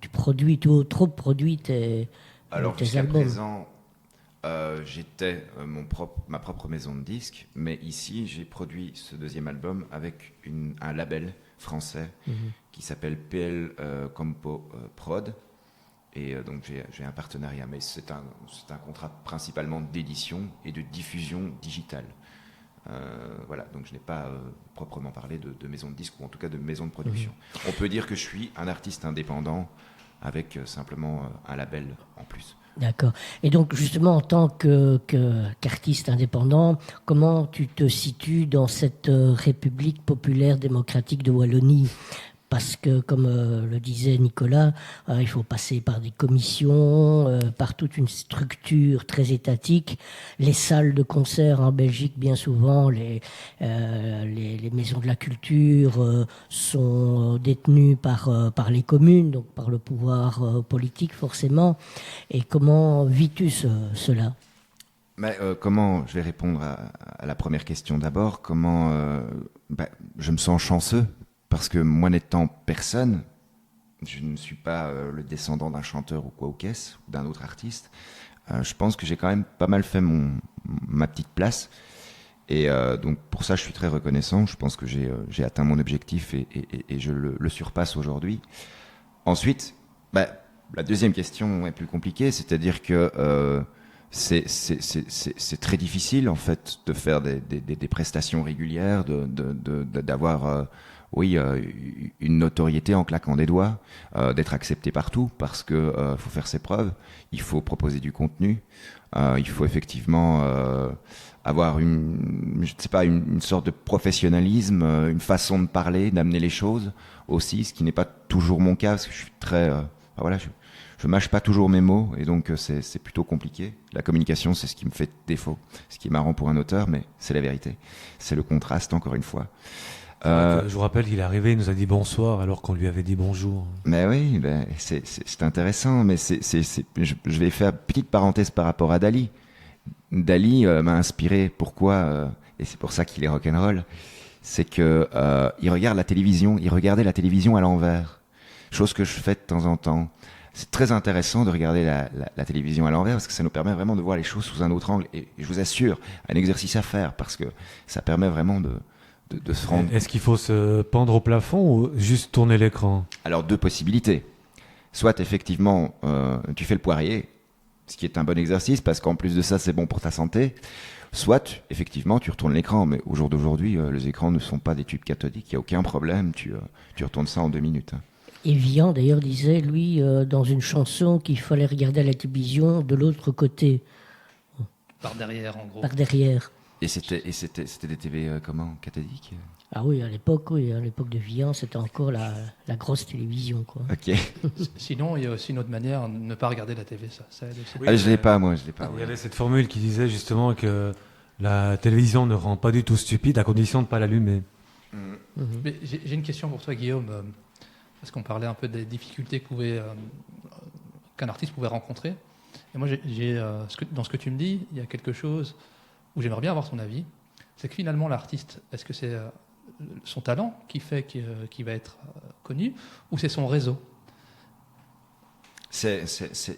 Speaker 3: tu produis tes
Speaker 4: Alors
Speaker 3: tes
Speaker 4: jusqu'à
Speaker 3: albums.
Speaker 4: présent, j'étais ma propre maison de disques, mais ici j'ai produit ce deuxième album avec un label français qui s'appelle PL Compo Prod. Et donc j'ai un partenariat, mais c'est un contrat principalement d'édition et de diffusion digitale. Voilà, donc je n'ai pas proprement parlé de maison de disques, ou en tout cas de maison de production. On peut dire que je suis un artiste indépendant avec simplement un label en plus.
Speaker 3: D'accord. Et donc, justement, en tant qu'artiste indépendant, comment tu te situes dans cette République populaire démocratique de Wallonie ? Parce que, comme le disait Nicolas, il faut passer par des commissions, par toute une structure très étatique. Les salles de concert en Belgique, bien souvent, les maisons de la culture sont détenues par les communes, donc par le pouvoir politique forcément. Et comment vis-tu cela ?
Speaker 4: Mais comment, je vais répondre à la première question d'abord, je me sens chanceux. Parce que moi n'étant personne, je ne suis pas le descendant d'un chanteur ou quoi ou qu'est-ce, ou d'un autre artiste. Je pense que j'ai quand même pas mal fait ma petite place. Et donc pour ça, je suis très reconnaissant. Je pense que j'ai atteint mon objectif et je le surpasse aujourd'hui. Ensuite, la deuxième question est plus compliquée, c'est-à-dire que c'est très difficile en fait de faire des prestations régulières, d'avoir une notoriété en claquant des doigts, d'être accepté partout, parce que faut faire ses preuves, il faut proposer du contenu, il faut effectivement avoir une sorte de professionnalisme, une façon de parler, d'amener les choses aussi, ce qui n'est pas toujours mon cas, parce que je suis très je mâche pas toujours mes mots, et donc c'est plutôt compliqué. La communication, c'est ce qui me fait défaut, ce qui est marrant pour un auteur, mais c'est la vérité. C'est le contraste, encore une fois.
Speaker 2: Je vous rappelle qu'il est arrivé, il nous a dit bonsoir alors qu'on lui avait dit bonjour.
Speaker 4: Mais oui, c'est intéressant, mais je vais faire une petite parenthèse par rapport à Dali. Dali m'a inspiré. Pourquoi et c'est pour ça qu'il est rock'n'roll. C'est que il regardait la télévision à l'envers, chose que je fais de temps en temps. C'est très intéressant de regarder la télévision à l'envers parce que ça nous permet vraiment de voir les choses sous un autre angle. Et je vous assure, un exercice à faire parce que ça permet vraiment de se rendre...
Speaker 2: Est-ce qu'il faut se pendre au plafond ou juste tourner l'écran ?
Speaker 4: Alors, 2 possibilités. Soit, effectivement, tu fais le poirier, ce qui est un bon exercice, parce qu'en plus de ça, c'est bon pour ta santé. Soit, effectivement, tu retournes l'écran. Mais au jour d'aujourd'hui, les écrans ne sont pas des tubes cathodiques. Il n'y a aucun problème. Tu retournes ça en 2 minutes.
Speaker 3: Et Vian, d'ailleurs, disait, lui, dans une chanson, qu'il fallait regarder la télévision de l'autre côté.
Speaker 1: Par derrière, en gros.
Speaker 3: Par derrière.
Speaker 4: Et c'était des TV comment, cathodiques ?
Speaker 3: Ah oui, à l'époque de Vian, c'était encore la grosse télévision, quoi.
Speaker 4: Ok.
Speaker 1: Sinon, il y a aussi une autre manière, ne pas regarder la TV, ça aide aussi.
Speaker 2: Oui,
Speaker 4: Ah, je l'ai pas, moi, je l'ai pas.
Speaker 2: Il y
Speaker 4: Ouais.
Speaker 2: avait cette formule qui disait justement que la télévision ne rend pas du tout stupide à condition de ne pas l'allumer.
Speaker 3: Mhm.
Speaker 1: Mais j'ai une question pour toi, Guillaume, parce qu'on parlait un peu des difficultés qu'un artiste pouvait rencontrer. Et moi, dans ce que tu me dis, il y a quelque chose où j'aimerais bien avoir ton avis. C'est que finalement, l'artiste, est-ce que c'est son talent qui fait qu'il va être connu, ou c'est son réseau?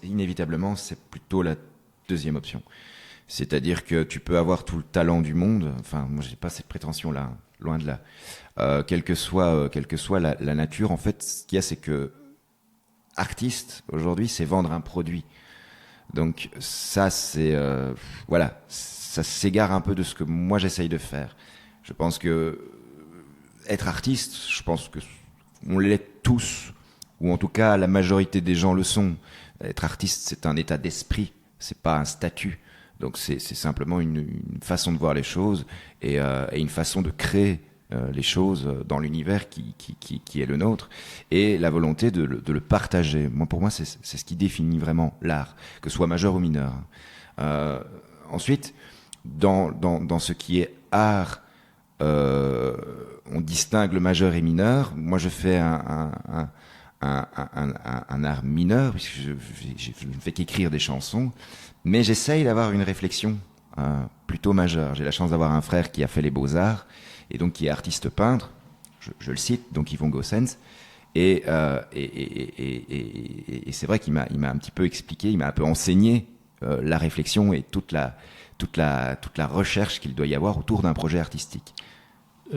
Speaker 4: Inévitablement, c'est plutôt la deuxième option. C'est-à-dire que tu peux avoir tout le talent du monde. Enfin, moi, j'ai pas cette prétention-là, hein, loin de là. Quelle que soit la nature, en fait, ce qu'il y a, c'est que artiste aujourd'hui, c'est vendre un produit. Donc ça, voilà, ça s'égare un peu de ce que moi j'essaye de faire. Je pense que être artiste, je pense que on l'est tous, ou en tout cas la majorité des gens le sont. Être artiste, c'est un état d'esprit, c'est pas un statut. Donc c'est simplement une façon de voir les choses et une façon de créer les choses dans l'univers qui est le nôtre, et la volonté de le partager. Moi, pour moi, c'est ce qui définit vraiment l'art, que ce soit majeur ou mineur. Ensuite, dans ce qui est art, on distingue le majeur et mineur. Moi, je fais un art mineur, puisque je ne fais qu'écrire des chansons, mais j'essaye d'avoir une réflexion plutôt majeure. J'ai la chance d'avoir un frère qui a fait les beaux-arts, et donc qui est artiste peintre, je le cite, donc Yvon Gossens, et c'est vrai qu'il m'a un petit peu expliqué, il m'a un peu enseigné la réflexion et toute la recherche qu'il doit y avoir autour d'un projet artistique.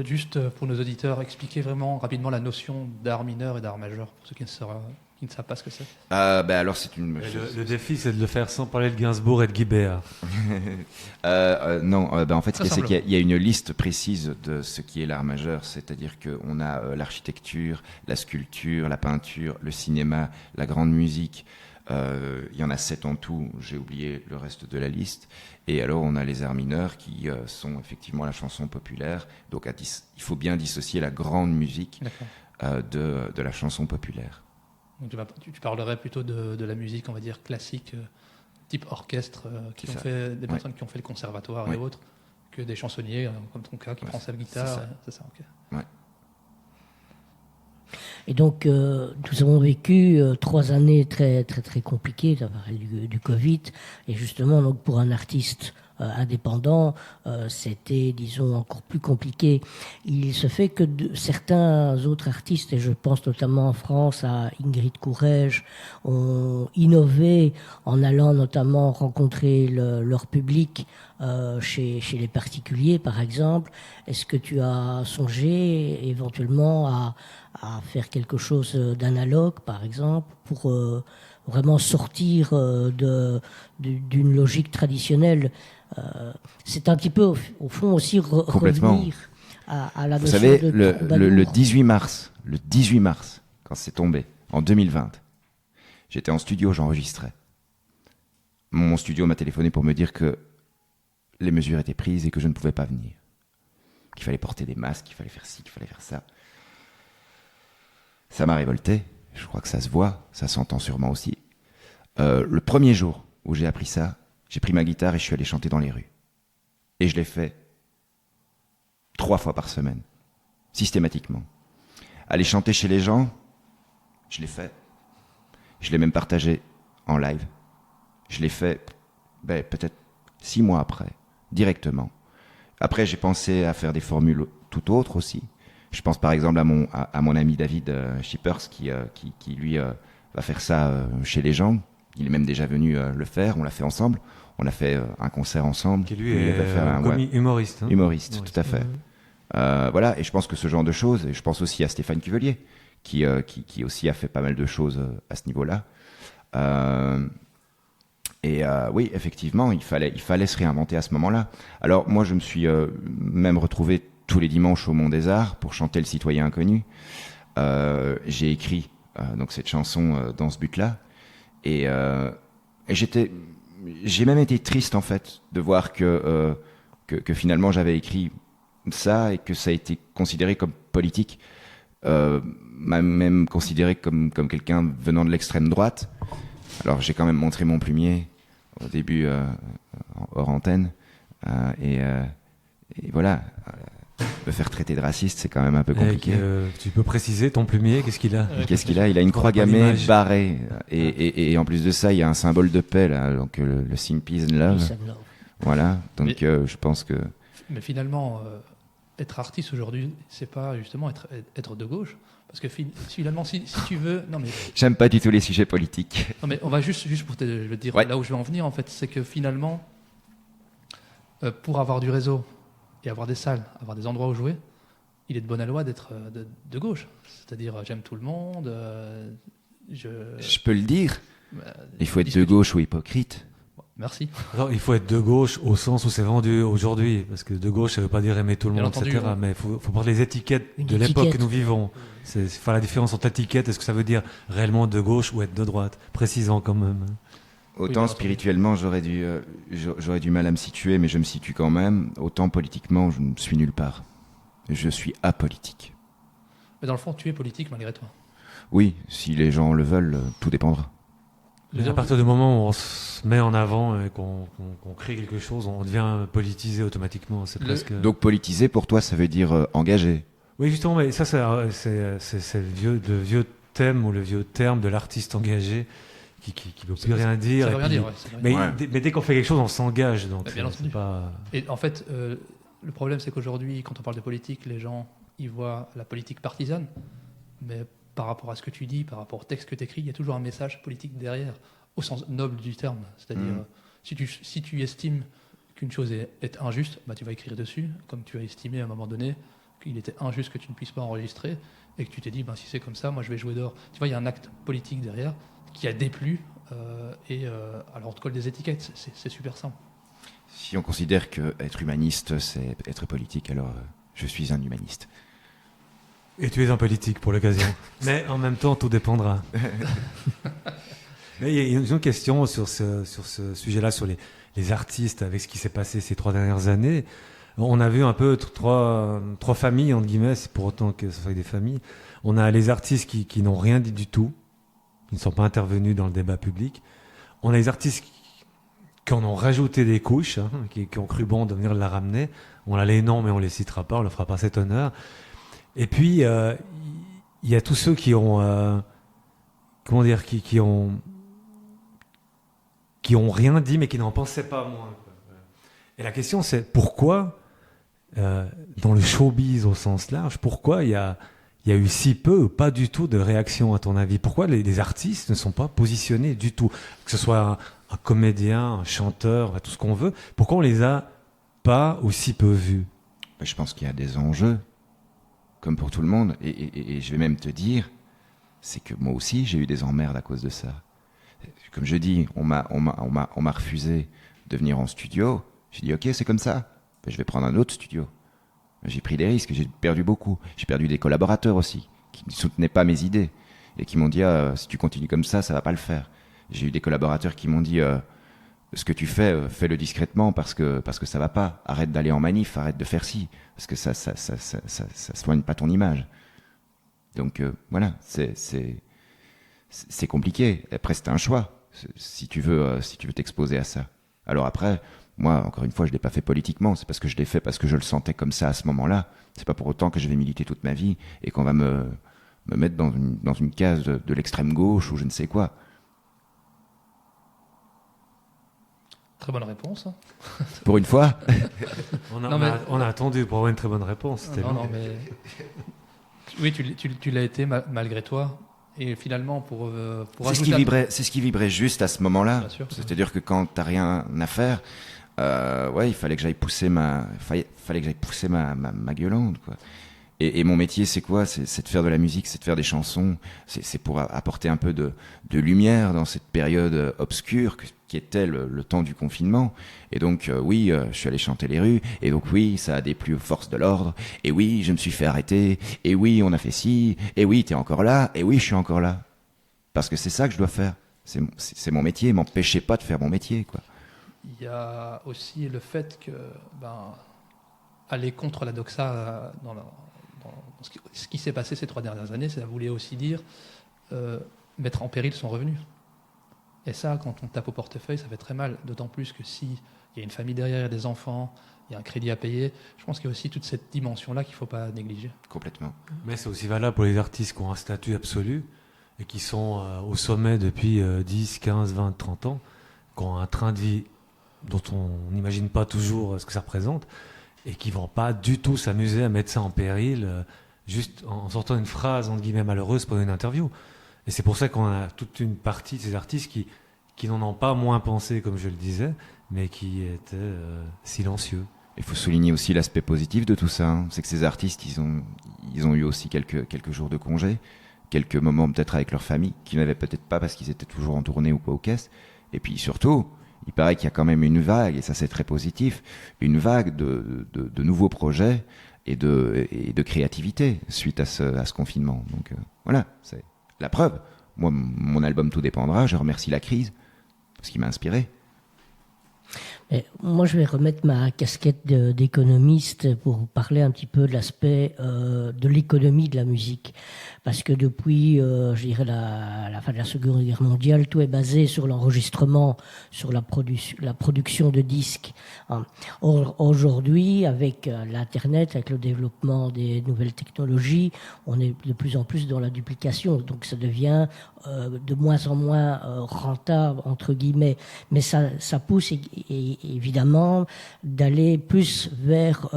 Speaker 1: Juste pour nos auditeurs, expliquer vraiment rapidement la notion d'art mineur et d'art majeur, pour ceux qui ne savent pas ce que c'est.
Speaker 4: Alors c'est une...
Speaker 2: Le défi, c'est de le faire sans parler de Gainsbourg et de Guy Béard.
Speaker 4: Non, en fait, ce
Speaker 1: Très
Speaker 4: qu'il y a, c'est
Speaker 1: simplement.
Speaker 4: qu'il y a une liste précise de ce qui est l'art majeur, c'est-à-dire qu'on a l'architecture, la sculpture, la peinture, le cinéma, la grande musique. Il y en a 7 en tout, j'ai oublié le reste de la liste. Et alors on a les arts mineurs qui sont effectivement la chanson populaire. Donc il faut bien dissocier la grande musique de la chanson populaire.
Speaker 1: Donc tu parlerais plutôt de la musique, on va dire, classique, type orchestre, qui ont fait des personnes qui ont fait le conservatoire et autres, que des chansonniers, comme ton cas, qui prend sa guitare. C'est ça, ok.
Speaker 4: Ouais.
Speaker 3: Et donc, nous avons vécu 3 années très, très, très compliquées, ça parlait du Covid. Et justement, donc, pour un artiste indépendant, c'était, disons, encore plus compliqué. Il se fait que certains autres artistes, et je pense notamment en France à Ingrid Courrèges, ont innové en allant notamment rencontrer leur public chez les particuliers, par exemple. Est-ce que tu as songé éventuellement à faire quelque chose d'analogue, par exemple, pour vraiment sortir d'une logique traditionnelle? C'est un petit peu, au fond, aussi revenir à la
Speaker 4: Vous
Speaker 3: notion
Speaker 4: savez,
Speaker 3: de
Speaker 4: le 18 mars, quand c'est tombé, en 2020, j'étais en studio, j'enregistrais. Mon studio m'a téléphoné pour me dire que les mesures étaient prises et que je ne pouvais pas venir. Qu'il fallait porter des masques, qu'il fallait faire ci, qu'il fallait faire ça. Ça m'a révolté, je crois que ça se voit, ça s'entend sûrement aussi. Le premier jour où j'ai appris ça, j'ai pris ma guitare et je suis allé chanter dans les rues. Et je l'ai fait 3 fois par semaine, systématiquement. Aller chanter chez les gens, je l'ai fait. Je l'ai même partagé en live. Je l'ai fait peut-être 6 mois après, directement. Après, j'ai pensé à faire des formules tout autres aussi. Je pense par exemple à mon ami David Schippers qui lui va faire ça chez les gens. Il est même déjà venu le faire, on l'a fait ensemble. On a fait un concert ensemble.
Speaker 2: Qui lui est humoriste. Hein,
Speaker 4: humoriste, tout à fait. Voilà, et je pense que ce genre de choses, et je pense aussi à Stéphane Cuvelier, qui aussi a fait pas mal de choses à ce niveau-là. Oui, effectivement, il fallait se réinventer à ce moment-là. Alors moi, je me suis même retrouvé tous les dimanches au Mont des Arts pour chanter Le Citoyen Inconnu. J'ai écrit donc cette chanson dans ce but-là, et j'ai même été triste en fait de voir que finalement j'avais écrit ça et que ça a été considéré comme politique, même considéré comme quelqu'un venant de l'extrême droite. Alors j'ai quand même montré mon plumier au début hors antenne et voilà. Me faire traiter de raciste, c'est quand même un peu compliqué.
Speaker 2: Tu peux préciser ton plumier, qu'est-ce qu'il a?
Speaker 4: Qu'est-ce qu'il a? Il a une croix gammée barrée. Et en plus de ça, il y a un symbole de paix, là, donc le signe Peace and Love.
Speaker 3: Peace and love.
Speaker 4: Voilà, donc je pense que...
Speaker 1: Mais finalement, être artiste aujourd'hui, c'est pas justement être de gauche. Parce que finalement, si tu veux... Non, mais,
Speaker 4: J'aime pas du tout les sujets politiques.
Speaker 1: non, mais on va juste pour te dire
Speaker 4: Ouais.
Speaker 1: là où je vais en venir, en fait, c'est que finalement, pour avoir du réseau et avoir des salles, avoir des endroits où jouer, il est de bonne loi d'être de gauche. C'est-à-dire, j'aime tout le monde,
Speaker 4: Je peux le dire.
Speaker 1: bah,
Speaker 4: Il faut être
Speaker 1: dis ce
Speaker 4: de
Speaker 1: que tu-
Speaker 4: gauche ou hypocrite.
Speaker 1: Merci.
Speaker 2: Alors, il faut être de gauche au sens où c'est vendu aujourd'hui, parce que de gauche, ça veut pas dire aimer tout le
Speaker 1: Bien
Speaker 2: monde,
Speaker 1: entendu,
Speaker 2: etc.
Speaker 1: ouais.
Speaker 2: Mais il faut prendre les étiquettes
Speaker 3: Une
Speaker 2: de l'époque que
Speaker 3: étiquette.
Speaker 2: nous vivons. C'est faire la différence entre étiquette, est-ce que ça veut dire réellement de gauche ou être de droite? Précisant quand même.
Speaker 4: Autant
Speaker 1: bien
Speaker 4: spirituellement, j'aurais du mal à me situer, mais je me situe quand même. Autant politiquement, je ne suis nulle part. Je suis apolitique.
Speaker 1: Mais dans le fond, tu es politique malgré toi.
Speaker 4: Oui, si les gens le veulent, tout dépendra.
Speaker 2: À partir du moment où on se met en avant et qu'on crée quelque chose, on devient politisé automatiquement. C'est presque.
Speaker 4: Donc politiser, pour toi, ça veut dire engagé.
Speaker 2: Oui, justement, mais ça, c'est le vieux thème ou le vieux terme de l'artiste engagé qui ne veut plus rien dire.
Speaker 1: Ça
Speaker 2: et
Speaker 1: veut rien
Speaker 2: puis-
Speaker 1: dire. Ouais, ça veut rien
Speaker 2: Mais,
Speaker 1: dire.
Speaker 4: Ouais.
Speaker 2: mais dès qu'on fait quelque chose, on s'engage. Donc,
Speaker 1: Bien
Speaker 2: c'est
Speaker 1: entendu.
Speaker 2: pas.
Speaker 1: Et en fait, le problème, c'est qu'aujourd'hui, quand on parle de politique, les gens, ils voient la politique partisane. Mais par rapport à ce que tu dis, par rapport au texte que tu écris, il y a toujours un message politique derrière, au sens noble du terme. C'est-à-dire, si tu estimes qu'une chose est injuste, bah, tu vas écrire dessus, comme tu as estimé à un moment donné qu'il était injuste que tu ne puisses pas enregistrer, et que tu t'es dit, bah, si c'est comme ça, moi je vais jouer dehors. Tu vois, il y a un acte politique derrière qui a déplu, alors on te colle des étiquettes, c'est super simple.
Speaker 4: Si on considère que être humaniste, c'est être politique, alors je suis un humaniste.
Speaker 2: Et tu es un politique pour l'occasion. Mais en même temps, tout dépendra. Mais il y a une autre question sur ce sujet-là, sur les artistes, avec ce qui s'est passé ces 3 dernières années. On a vu un peu trois familles, entre guillemets, c'est pour autant que ce soit des familles. On a les artistes qui n'ont rien dit du tout, qui ne sont pas intervenus dans le débat public. On a les artistes qui en ont rajouté des couches, hein, qui ont cru bon de venir la ramener. On a les noms, mais on les citera pas, on ne leur fera pas cet honneur. Et puis, il y a tous ceux qui ont... comment dire, qui ont rien dit, mais qui n'en pensaient pas moins. Quoi. Et la question, c'est pourquoi, dans le showbiz au sens large, pourquoi il y a eu si peu ou pas du tout de réaction, à ton avis? Pourquoi les artistes ne sont pas positionnés du tout? Que ce soit un comédien, un chanteur, tout ce qu'on veut, pourquoi on les a pas ou si peu vus?
Speaker 4: Je pense qu'il y a des enjeux, comme pour tout le monde, et je vais même te dire, c'est que moi aussi j'ai eu des emmerdes à cause de ça. Comme je dis, on m'a refusé de venir en studio. J'ai dit ok, c'est comme ça, ben, je vais prendre un autre studio. J'ai pris des risques, j'ai perdu beaucoup. J'ai perdu des collaborateurs aussi qui ne soutenaient pas mes idées et qui m'ont dit si tu continues comme ça va pas le faire. J'ai eu des collaborateurs qui m'ont dit ce que tu fais, fais-le discrètement parce que ça va pas. Arrête d'aller en manif, arrête de faire ci parce que ça soigne pas ton image. Donc voilà, c'est compliqué. Après c'est un choix si tu veux t'exposer à ça. Alors après, moi encore une fois, je l'ai pas fait politiquement, c'est parce que je l'ai fait parce que je le sentais comme ça à ce moment-là. C'est pas pour autant que je vais militer toute ma vie et qu'on va me mettre dans une case de l'extrême gauche ou je ne sais quoi.
Speaker 1: Très bonne réponse. Hein.
Speaker 4: Pour une fois.
Speaker 2: On a attendu pour avoir une très bonne réponse. C'était
Speaker 1: Non,
Speaker 2: long.
Speaker 1: non, mais... Oui, tu l'as été malgré toi. Et finalement, pour
Speaker 4: C'est ce qui vibrait juste à ce moment-là.
Speaker 1: Bien sûr.
Speaker 4: C'est-à-dire que quand t'as rien à faire, ouais, il fallait que j'aille pousser ma gueulante, quoi. Et mon métier, c'est quoi? C'est de faire de la musique, c'est de faire des chansons, c'est pour apporter un peu de lumière dans cette période obscure qui était le temps du confinement. Et donc, oui, je suis allé chanter les rues, et donc oui, ça a déplu aux forces de l'ordre, et oui, je me suis fait arrêter, et oui, on a fait ci, et oui, t'es encore là, et oui, je suis encore là. Parce que c'est ça que je dois faire. C'est mon métier, m'empêchez pas de faire mon métier, quoi.
Speaker 1: Il y a aussi le fait que aller contre la doxa dans ce qui s'est passé ces 3 dernières années. Ça voulait aussi dire mettre en péril son revenu. Et ça, quand on tape au portefeuille, ça fait très mal. D'autant plus que s'il y a une famille derrière, il y a des enfants, il y a un crédit à payer, je pense qu'il y a aussi toute cette dimension-là qu'il ne faut pas négliger.
Speaker 4: Complètement.
Speaker 2: Mais c'est aussi valable pour les artistes qui ont un statut absolu et qui sont au sommet depuis 10, 15, 20, 30 ans, qui ont un train de vie dont on n'imagine pas toujours ce que ça représente et qui ne vont pas du tout s'amuser à mettre ça en péril juste en sortant une phrase entre guillemets malheureuse pendant une interview. Et c'est pour ça qu'on a toute une partie de ces artistes qui n'en ont pas moins pensé, comme je le disais, mais qui étaient silencieux.
Speaker 4: Il faut souligner aussi l'aspect positif de tout ça. Hein. C'est que ces artistes, ils ont eu aussi quelques jours de congé, quelques moments peut-être avec leur famille, qu'ils n'avaient peut-être pas parce qu'ils étaient toujours en tournée ou pas aux caisses. Et puis surtout, il paraît qu'il y a quand même une vague, et ça c'est très positif, une vague de nouveaux projets et de créativité suite à ce confinement. Donc voilà, c'est la preuve. Moi, mon album Tout dépendra, je remercie la crise, parce qu'il m'a inspiré.
Speaker 3: Mais moi, je vais remettre ma casquette d'économiste pour parler un petit peu de l'aspect de l'économie de la musique. Parce que depuis, je dirais, la fin de la Seconde Guerre mondiale, tout est basé sur l'enregistrement, sur la production de disques. Hein. Aujourd'hui, avec l'Internet, avec le développement des nouvelles technologies, on est de plus en plus dans la duplication. Donc ça devient de moins en moins rentable, entre guillemets. Mais ça pousse évidemment d'aller plus vers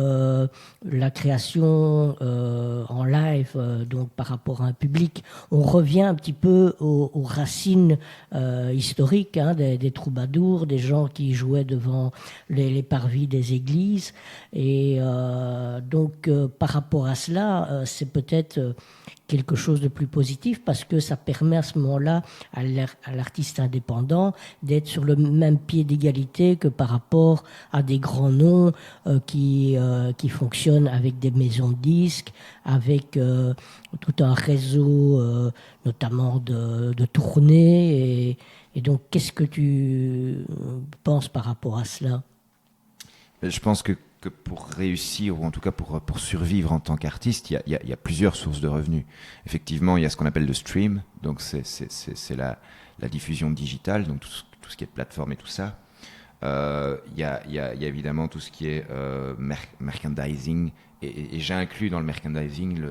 Speaker 3: la création en live, donc par rapport à un public. On revient un petit peu aux racines historiques, hein, des troubadours, des gens qui jouaient devant les parvis des églises. Et donc par rapport à cela, c'est peut-être quelque chose de plus positif parce que ça permet à ce moment-là à l'artiste indépendant d'être sur le même pied d'égalité que par rapport à des grands noms qui fonctionnent avec des maisons de disques, avec tout un réseau notamment de tournées. Et donc, qu'est-ce que tu penses par rapport à cela ?
Speaker 4: Je pense que pour réussir, ou en tout cas pour survivre en tant qu'artiste, il y a plusieurs sources de revenus. Effectivement, il y a ce qu'on appelle le stream, donc c'est la diffusion digitale, donc tout ce qui est plateforme et tout ça. Il y a évidemment tout ce qui est merchandising, et j'inclus dans le merchandising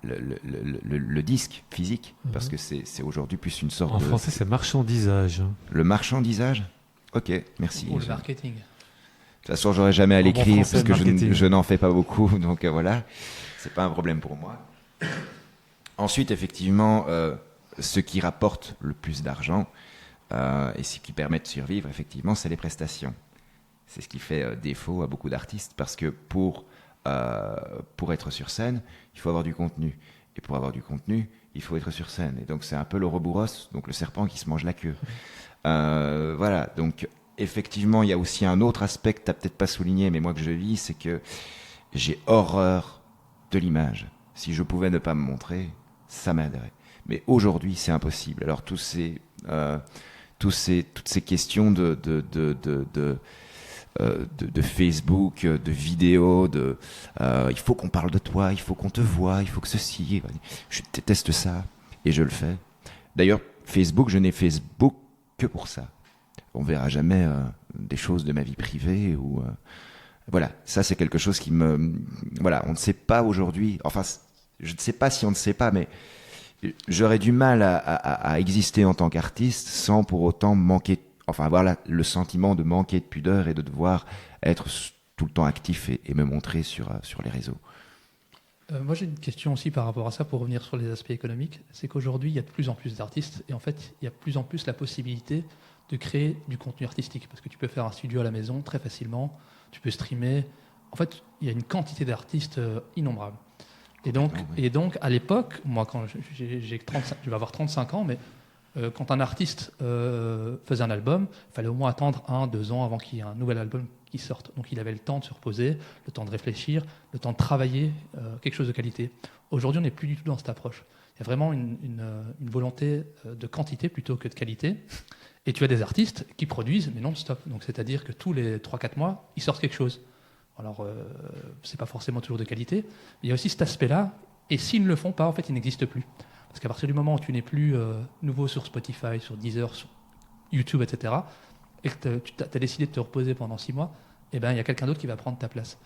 Speaker 4: le disque physique, parce que c'est aujourd'hui plus une sorte
Speaker 2: En français, c'est marchandisage.
Speaker 4: Le marchandisage ? Ok, merci.
Speaker 1: Ou le marketing.
Speaker 4: De toute façon, j'aurais jamais à l'écrire parce que
Speaker 2: marketing.
Speaker 4: je n'en fais pas beaucoup, donc voilà, c'est pas un problème pour moi. Ensuite, effectivement, ce qui rapporte le plus d'argent et ce qui permet de survivre, effectivement, c'est les prestations. C'est ce qui fait défaut à beaucoup d'artistes parce que pour être sur scène, il faut avoir du contenu. Et pour avoir du contenu, il faut être sur scène. Et donc, c'est un peu l'Ouroboros, donc le serpent qui se mange la queue. Voilà, donc... Effectivement, il y a aussi un autre aspect que tu n'as peut-être pas souligné, mais moi que je vis, c'est que j'ai horreur de l'image. Si je pouvais ne pas me montrer, ça m'aiderait. Mais aujourd'hui, c'est impossible. Alors, toutes ces questions de Facebook, de vidéos, il faut qu'on parle de toi, il faut qu'on te voie, il faut que ceci. Je déteste ça et je le fais. D'ailleurs, Facebook, je n'ai Facebook que pour ça. On verra jamais des choses de ma vie privée ou voilà, ça c'est quelque chose qui me voilà, on ne sait pas aujourd'hui, enfin je ne sais pas si on ne sait pas, mais j'aurais du mal à exister en tant qu'artiste sans pour autant manquer, enfin avoir le sentiment de manquer de pudeur et de devoir être tout le temps actif et me montrer sur les réseaux.
Speaker 1: Moi j'ai une question aussi par rapport à ça pour revenir sur les aspects économiques, c'est qu'aujourd'hui il y a de plus en plus d'artistes et en fait il y a de plus en plus la possibilité de créer du contenu artistique, parce que tu peux faire un studio à la maison très facilement, tu peux streamer. En fait, il y a une quantité d'artistes innombrable. Et donc, à l'époque, moi, quand j'ai 35, je vais avoir 35 ans, mais quand un artiste faisait un album, il fallait au moins attendre 1-2 ans avant qu'il y ait un nouvel album qui sorte. Donc, il avait le temps de se reposer, le temps de réfléchir, le temps de travailler quelque chose de qualité. Aujourd'hui, on n'est plus du tout dans cette approche. Il y a vraiment une volonté de quantité plutôt que de qualité. Et tu as des artistes qui produisent, mais non-stop. Donc, c'est-à-dire que tous les 3-4 mois, ils sortent quelque chose. Alors, c'est pas forcément toujours de qualité. Mais il y a aussi cet aspect-là. Et s'ils ne le font pas, en fait, ils n'existent plus. Parce qu'à partir du moment où tu n'es plus nouveau sur Spotify, sur Deezer, sur YouTube, etc., et que tu as décidé de te reposer pendant 6 mois, eh ben, il y a quelqu'un d'autre qui va prendre ta place.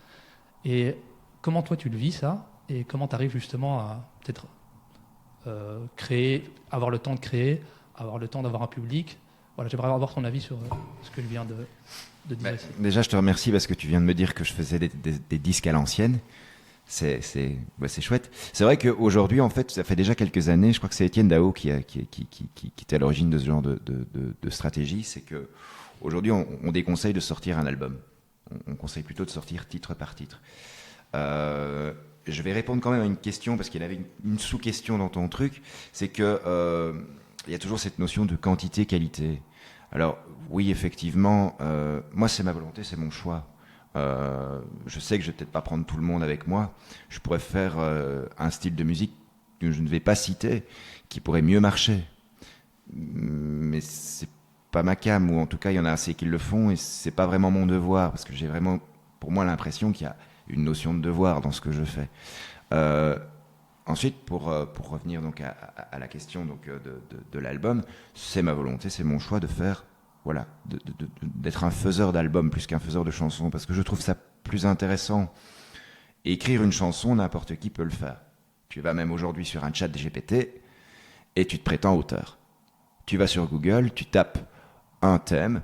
Speaker 1: Et comment toi tu le vis ça, et comment tu arrives justement à peut-être créer, avoir le temps de créer, avoir le temps d'avoir un public. Voilà, j'aimerais avoir ton avis sur ce que je viens de dire ici.
Speaker 4: Déjà, je te remercie parce que tu viens de me dire que je faisais des disques à l'ancienne. C'est chouette. C'est vrai qu'aujourd'hui, en fait, ça fait déjà quelques années, je crois que c'est Étienne Dao qui était à l'origine de ce genre de stratégie. C'est que aujourd'hui, on déconseille de sortir un album. On conseille plutôt de sortir titre par titre. Je vais répondre quand même à une question parce qu'il y avait une sous-question dans ton truc. C'est que il y a toujours cette notion de quantité-qualité. Alors oui, effectivement, moi c'est ma volonté, c'est mon choix. Je sais que je vais peut-être pas prendre tout le monde avec moi. Je pourrais faire un style de musique que je ne vais pas citer, qui pourrait mieux marcher. Mais c'est pas ma came, ou en tout cas il y en a assez qui le font, et c'est pas vraiment mon devoir, parce que j'ai vraiment, pour moi, l'impression qu'il y a une notion de devoir dans ce que je fais. Ensuite, pour revenir donc à la question donc, de l'album, c'est ma volonté, c'est mon choix de faire, voilà, d'être un faiseur d'albums plus qu'un faiseur de chansons, parce que je trouve ça plus intéressant. Et écrire une chanson, n'importe qui peut le faire. Tu vas même aujourd'hui sur un chat GPT et tu te prétends auteur. Tu vas sur Google, tu tapes un thème,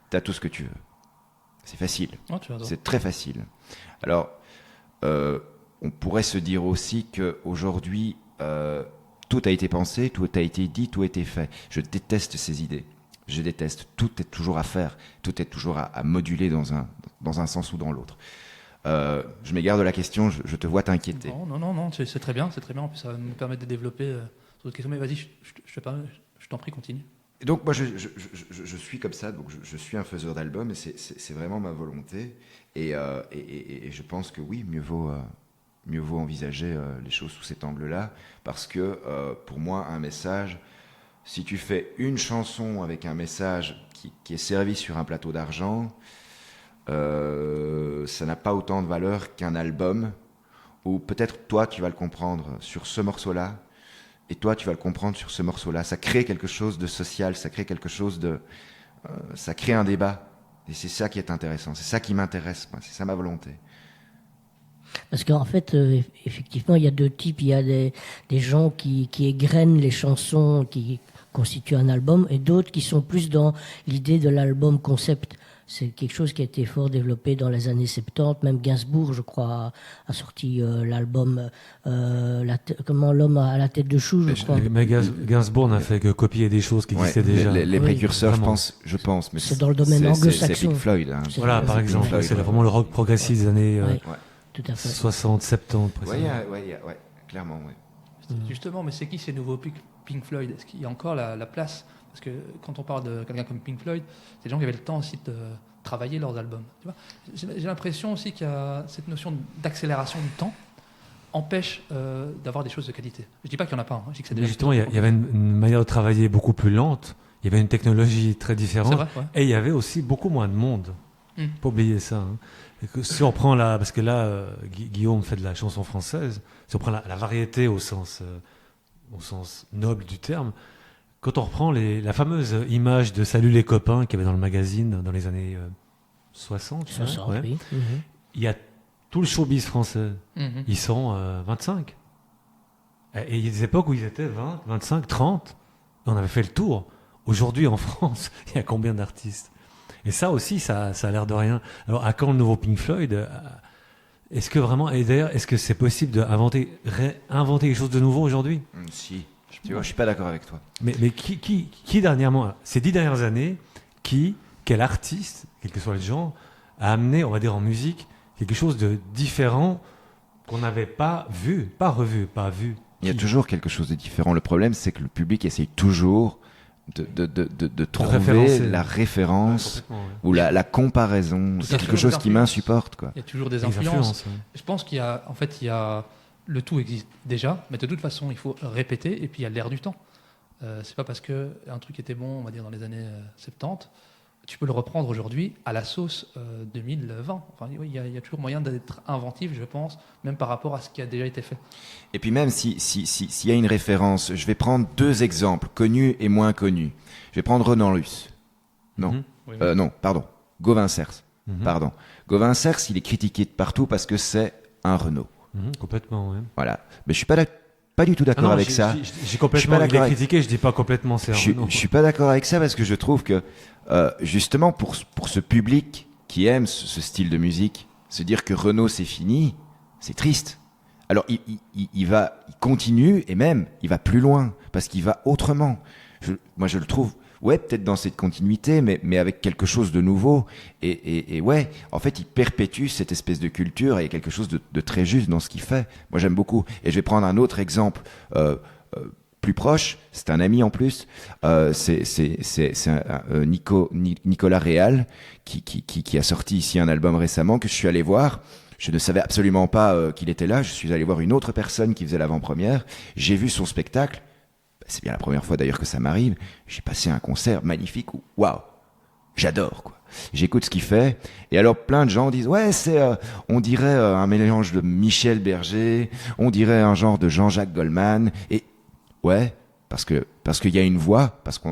Speaker 4: tu as tout ce que tu veux. C'est facile.
Speaker 1: Oh, tu as raison.
Speaker 4: C'est très facile. Alors, on pourrait se dire aussi qu'aujourd'hui, tout a été pensé, tout a été dit, tout a été fait. Je déteste ces idées. Je déteste. Tout est toujours à faire. Tout est toujours à moduler dans un sens ou dans l'autre. Je m'égare de la question, je te vois t'inquiéter.
Speaker 1: Non, c'est très bien, c'est très bien. En plus, ça va nous permettre de développer sur d'autres questions. Mais vas-y, je t'en prie, continue.
Speaker 4: Et donc moi, je suis comme ça, donc je suis un faiseur d'albums, et c'est vraiment ma volonté. Et je pense que oui, mieux vaut envisager les choses sous cet angle-là, parce que pour moi, un message, si tu fais une chanson avec un message qui est servi sur un plateau d'argent, ça n'a pas autant de valeur qu'un album où peut-être toi tu vas le comprendre sur ce morceau-là et toi tu vas le comprendre sur ce morceau-là. Ça crée quelque chose de social, ça crée quelque chose ça crée un débat, et c'est ça qui est intéressant, c'est ça qui m'intéresse, moi. C'est ça ma volonté.
Speaker 3: Parce qu'en fait, effectivement, il y a deux types. Il y a des gens qui égrènent les chansons qui constituent un album, et d'autres qui sont plus dans l'idée de l'album concept. C'est quelque chose qui a été fort développé dans les années 70. Même Gainsbourg, je crois, a sorti l'album comment l'homme à la tête de chou, je crois.
Speaker 2: Mais Gainsbourg n'a fait que copier des choses qui existaient déjà.
Speaker 4: Les
Speaker 3: Oui,
Speaker 4: précurseurs,
Speaker 2: vraiment.
Speaker 4: je pense. Mais
Speaker 3: C'est dans le domaine anglo-saxon.
Speaker 4: C'est Pink Floyd. Hein.
Speaker 2: Voilà, par exemple,
Speaker 4: Floyd,
Speaker 2: c'est vraiment le rock progressif des années
Speaker 3: Ouais, tout à fait.
Speaker 2: 60, 70 précisément.
Speaker 4: Ouais, clairement, ouais.
Speaker 1: Justement, mais c'est qui ces nouveaux Pink Floyd? Est-ce qu'il y a encore la place? Parce que quand on parle de quelqu'un comme Pink Floyd, c'est des gens qui avaient le temps aussi de travailler leurs albums. Tu vois, j'ai l'impression aussi qu'il y a cette notion d'accélération du temps empêche d'avoir des choses de qualité. Je dis pas qu'il n'y en a pas. Hein. Je dis que c'est
Speaker 2: Mais
Speaker 1: déjà
Speaker 2: justement, il y avait une manière de travailler beaucoup plus lente. Il y avait une technologie très différente.
Speaker 1: C'est vrai, ouais.
Speaker 2: Et il y avait aussi beaucoup moins de monde.
Speaker 1: Mm.
Speaker 2: Pas oublier ça. Hein. Et que si on prend parce que là, Guillaume fait de la chanson française. Si on prend la variété au sens noble du terme, quand on reprend la fameuse image de Salut les copains qu'il y avait dans le magazine dans les années 60,
Speaker 3: 60,
Speaker 2: ouais,
Speaker 3: oui. Mhm.
Speaker 2: il y a tout le showbiz français.
Speaker 1: Mhm.
Speaker 2: Ils sont 25. Et il y a des époques où ils étaient 20, 25, 30. On avait fait le tour. Aujourd'hui, en France, il y a combien d'artistes? Et ça aussi, ça a l'air de rien. Alors, à quand le nouveau Pink Floyd? Est-ce que vraiment, et d'ailleurs, est-ce que c'est possible d'inventer quelque chose de nouveau aujourd'hui?
Speaker 4: Si. Tu vois, je suis pas d'accord avec toi.
Speaker 2: Mais qui dernièrement, ces 10 dernières années, quel artiste, quel que soit le genre, a amené, on va dire en musique, quelque chose de différent qu'on n'avait pas vu, pas revu, pas vu?
Speaker 4: Il y a toujours quelque chose de différent. Le problème, c'est que le public essaye toujours de trouver la référence ou la comparaison. C'est quelque chose qui m'insupporte, quoi.
Speaker 1: Il y a toujours des
Speaker 2: Les
Speaker 1: influences.
Speaker 2: ouais.
Speaker 1: Je pense qu'il y a, en fait, le tout existe déjà, mais de toute façon, il faut répéter, et puis il y a l'air du temps. C'est pas parce que un truc était bon, on va dire dans les années 70, tu peux le reprendre aujourd'hui à la sauce 2020. Enfin, oui, il y a toujours moyen d'être inventif, je pense, même par rapport à ce qui a déjà été fait.
Speaker 4: Et puis même s'il y a une référence, je vais prendre 2 exemples, connus et moins connus. Je vais prendre Renan Luce. Non,
Speaker 1: Oui,
Speaker 4: non, pardon. Gauvin Cers. Pardon. Gauvin Cers, il est critiqué de partout parce que c'est un Renault.
Speaker 2: Complètement, ouais.
Speaker 4: Voilà. Mais je suis pas du tout d'accord avec ça.
Speaker 2: J'ai complètement
Speaker 4: Je suis pas
Speaker 2: critiqué, je dis pas complètement c'est
Speaker 4: Je suis pas d'accord avec ça parce que je trouve que justement pour ce public qui aime ce style de musique, se dire que Renault c'est fini, c'est triste. Alors il continue et même il va plus loin parce qu'il va autrement. Moi je le trouve, ouais, peut-être dans cette continuité, mais avec quelque chose de nouveau. Et ouais, en fait, il perpétue cette espèce de culture et quelque chose de très juste dans ce qu'il fait. Moi, j'aime beaucoup. Et je vais prendre un autre exemple plus proche. C'est un ami en plus. C'est Nicolas Réal qui a sorti ici un album récemment que je suis allé voir. Je ne savais absolument pas qu'il était là. Je suis allé voir une autre personne qui faisait l'avant-première. J'ai vu son spectacle. C'est bien la première fois d'ailleurs que ça m'arrive. J'ai passé un concert magnifique où, waouh, j'adore quoi. J'écoute ce qu'il fait et alors plein de gens disent ouais on dirait un mélange de Michel Berger, on dirait un genre de Jean-Jacques Goldman et ouais parce qu'il y a une voix, parce qu'il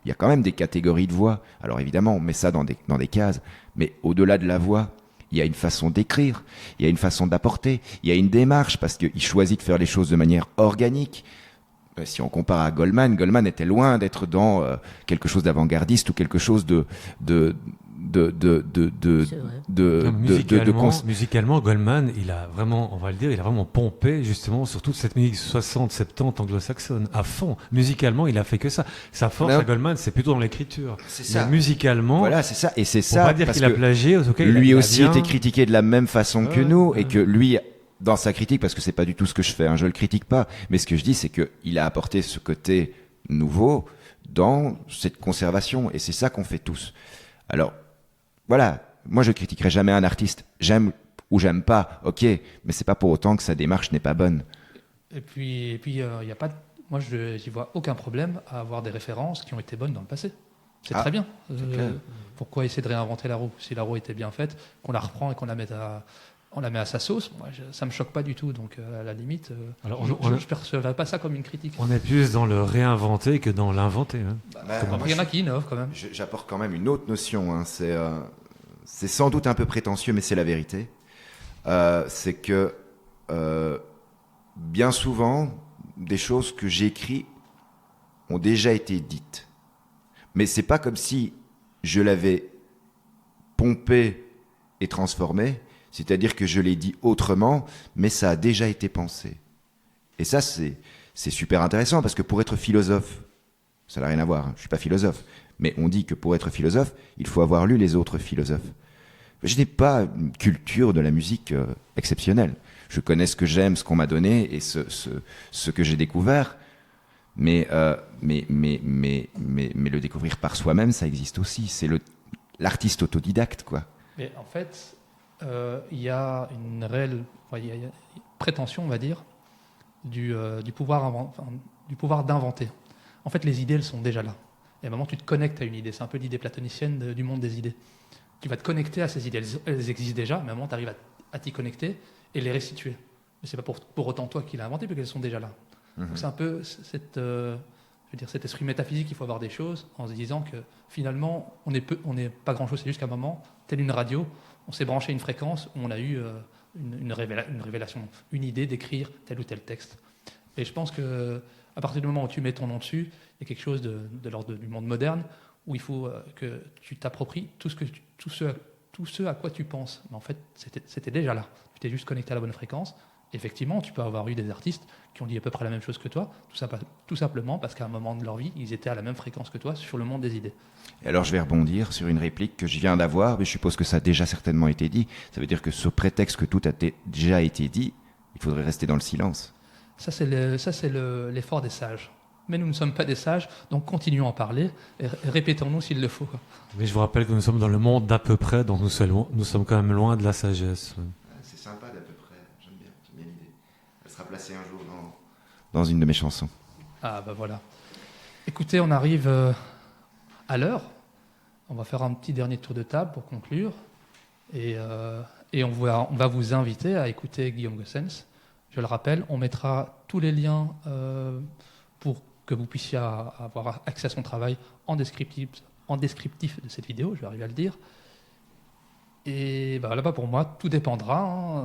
Speaker 4: y a quand même des catégories de voix. Alors évidemment on met ça dans des cases, mais au-delà de la voix, il y a une façon d'écrire, il y a une façon d'apporter, il y a une démarche parce qu'il choisit de faire les choses de manière organique. Si on compare à Goldman était loin d'être dans quelque chose d'avant-gardiste ou quelque chose
Speaker 2: musicalement, Goldman, il a vraiment, on va le dire, il a vraiment pompé justement sur toute cette musique 60, 70 anglo-saxonne à fond. Musicalement, il a fait que ça. Sa force à Goldman, c'est plutôt dans l'écriture.
Speaker 4: C'est ça.
Speaker 2: Mais musicalement,
Speaker 4: voilà, c'est ça. Et c'est
Speaker 2: ça. On va dire qu'il a plagié. En tout cas,
Speaker 4: lui
Speaker 2: il a
Speaker 4: aussi
Speaker 2: bien...
Speaker 4: était critiqué de la même façon que nous, et que lui, dans sa critique, parce que c'est pas du tout ce que je fais, hein, je le critique pas, mais ce que je dis, c'est que il a apporté ce côté nouveau dans cette conservation, et c'est ça qu'on fait tous. Alors, voilà, moi je critiquerai jamais un artiste, j'aime ou j'aime pas, ok, mais c'est pas pour autant que sa démarche n'est pas bonne.
Speaker 1: Et puis, y a pas, moi j'y vois aucun problème à avoir des références qui ont été bonnes dans le passé. C'est très bien. Pourquoi essayer de réinventer la roue? Si la roue était bien faite, qu'on la reprend et qu'on la met à sa sauce, moi, ça me choque pas du tout. Donc, à la limite, je ne percevrais pas ça comme une critique.
Speaker 2: On est plus dans le réinventer que dans l'inventer. Hein.
Speaker 1: Il y en a qui innovent quand même.
Speaker 4: J'apporte quand même une autre notion. Hein. C'est sans doute un peu prétentieux, mais c'est la vérité. C'est que bien souvent, des choses que j'écris ont déjà été dites. Mais c'est pas comme si je l'avais pompé et transformé. C'est-à-dire que je l'ai dit autrement, mais ça a déjà été pensé. Et ça, c'est super intéressant, parce que pour être philosophe, ça n'a rien à voir, hein, je ne suis pas philosophe, mais on dit que pour être philosophe, il faut avoir lu les autres philosophes. Je n'ai pas une culture de la musique exceptionnelle. Je connais ce que j'aime, ce qu'on m'a donné, et ce que j'ai découvert, mais le découvrir par soi-même, ça existe aussi. C'est l'artiste autodidacte, quoi.
Speaker 1: Mais en fait... il y a une réelle prétention, on va dire, du pouvoir d'inventer. En fait, les idées, elles sont déjà là. Et à un moment, tu te connectes à une idée. C'est un peu l'idée platonicienne du monde des idées. Tu vas te connecter à ces idées. Elles existent déjà, mais à un moment, tu arrives à t'y connecter et les restituer. Mais ce n'est pas pour autant toi qui l'as inventé, parce qu'elles sont déjà là. Donc c'est un peu cet esprit métaphysique qu'il faut avoir des choses, en se disant que finalement, on n'est pas grand-chose. C'est juste qu'à un moment, telle une radio, on s'est branché à une fréquence où on a eu une révélation, une idée d'écrire tel ou tel texte. Et je pense qu'à partir du moment où tu mets ton nom dessus, il y a quelque chose de l'ordre du monde moderne où il faut que tu t'appropries tout ce à quoi tu penses. Mais en fait, c'était déjà là. Tu t'es juste connecté à la bonne fréquence. Effectivement, tu peux avoir eu des artistes qui ont dit à peu près la même chose que toi, tout simplement parce qu'à un moment de leur vie, ils étaient à la même fréquence que toi sur le monde des idées.
Speaker 4: Et alors je vais rebondir sur une réplique que je viens d'avoir, mais je suppose que ça a déjà certainement été dit. Ça veut dire que sous prétexte que tout a déjà été dit, il faudrait rester dans le silence. Ça, c'est
Speaker 1: l'effort des sages. Mais nous ne sommes pas des sages, donc continuons à parler et répétons-nous s'il le faut.
Speaker 2: Mais je vous rappelle que nous sommes dans le monde d'à peu près, donc nous sommes quand même loin de la sagesse.
Speaker 4: C'est sympa d'à peu près, j'aime bien l'idée. Elle sera placée un jour dans une de mes chansons.
Speaker 1: Ah bah voilà. Écoutez, on arrive à l'heure. On va faire un petit dernier tour de table pour conclure. Et on va vous inviter à écouter Guillaume Goossens. Je le rappelle, on mettra tous les liens pour que vous puissiez avoir accès à son travail en descriptif de cette vidéo, je vais arriver à le dire. Et là-bas, pour moi, tout dépendra.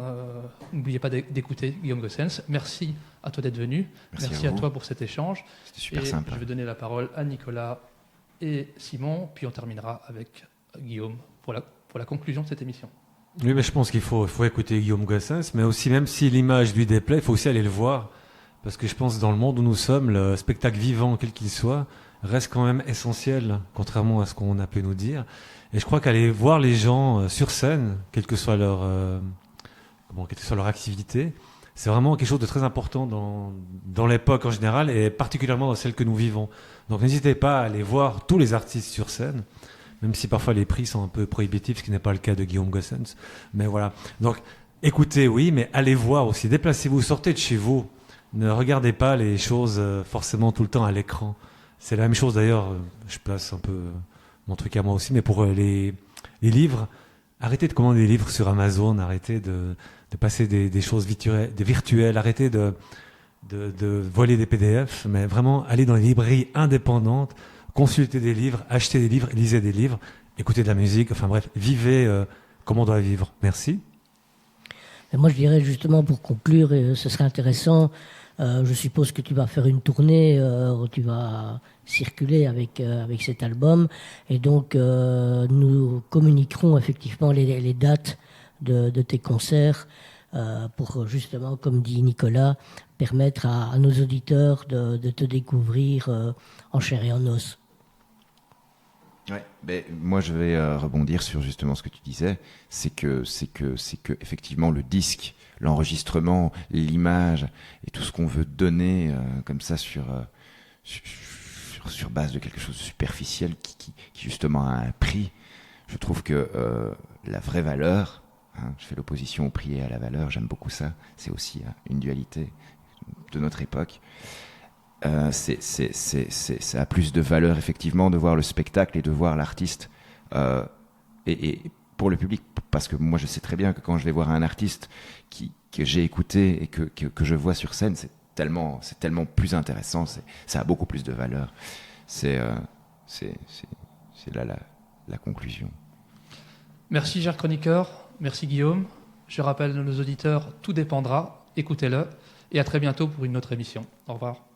Speaker 1: N'oubliez pas d'écouter Guillaume Goossens. Merci à toi d'être venu. Merci à toi pour cet échange.
Speaker 4: C'était super sympa.
Speaker 1: Je vais donner la parole à Nicolas et Simon, puis on terminera avec Guillaume pour la conclusion de cette émission.
Speaker 2: Oui, mais je pense qu'il faut écouter Guillaume Goossens, mais aussi, même si l'image lui déplaît, il faut aussi aller le voir. Parce que je pense que dans le monde où nous sommes, le spectacle vivant, quel qu'il soit, reste quand même essentiel, contrairement à ce qu'on a pu nous dire. Et je crois qu'aller voir les gens sur scène, quelle que soit leur activité, c'est vraiment quelque chose de très important dans l'époque en général, et particulièrement dans celle que nous vivons. Donc n'hésitez pas à aller voir tous les artistes sur scène, même si parfois les prix sont un peu prohibitifs, ce qui n'est pas le cas de Guillaume Goossens. Mais voilà. Donc écoutez, oui, mais allez voir aussi. Déplacez-vous, sortez de chez vous. Ne regardez pas les choses forcément tout le temps à l'écran. C'est la même chose d'ailleurs, je place un peu mon truc à moi aussi, mais pour les livres, arrêtez de commander des livres sur Amazon, arrêtez de passer des choses virtuelles, arrêtez de voler des PDF, mais vraiment allez dans les librairies indépendantes, consultez des livres, achetez des livres, lisez des livres, écoutez de la musique, enfin bref, vivez comme on doit vivre. Merci.
Speaker 3: Et moi je dirais justement pour conclure, ce serait intéressant, je suppose que tu vas faire une tournée où tu vas circuler avec cet album, et donc nous communiquerons effectivement les dates de tes concerts pour justement, comme dit Nicolas, permettre à nos auditeurs de te découvrir en chair et en os.
Speaker 4: Ouais, ben, moi je vais rebondir sur justement ce que tu disais, c'est que effectivement le disque, l'enregistrement, l'image et tout ce qu'on veut donner comme ça sur base de quelque chose de superficiel qui justement a un prix. Je trouve que la vraie valeur, je fais l'opposition au prix et à la valeur, j'aime beaucoup ça, c'est aussi une dualité de notre époque. Ça a plus de valeur effectivement de voir le spectacle et de voir l'artiste et pour le public, parce que moi je sais très bien que quand je vais voir un artiste que j'ai écouté et que je vois sur scène, c'est tellement plus intéressant, ça a beaucoup plus de valeur. C'est là la conclusion.
Speaker 1: Merci cher chroniqueur, merci Guillaume. Je rappelle à nos auditeurs, tout dépendra, écoutez-le et à très bientôt pour une autre émission. Au revoir.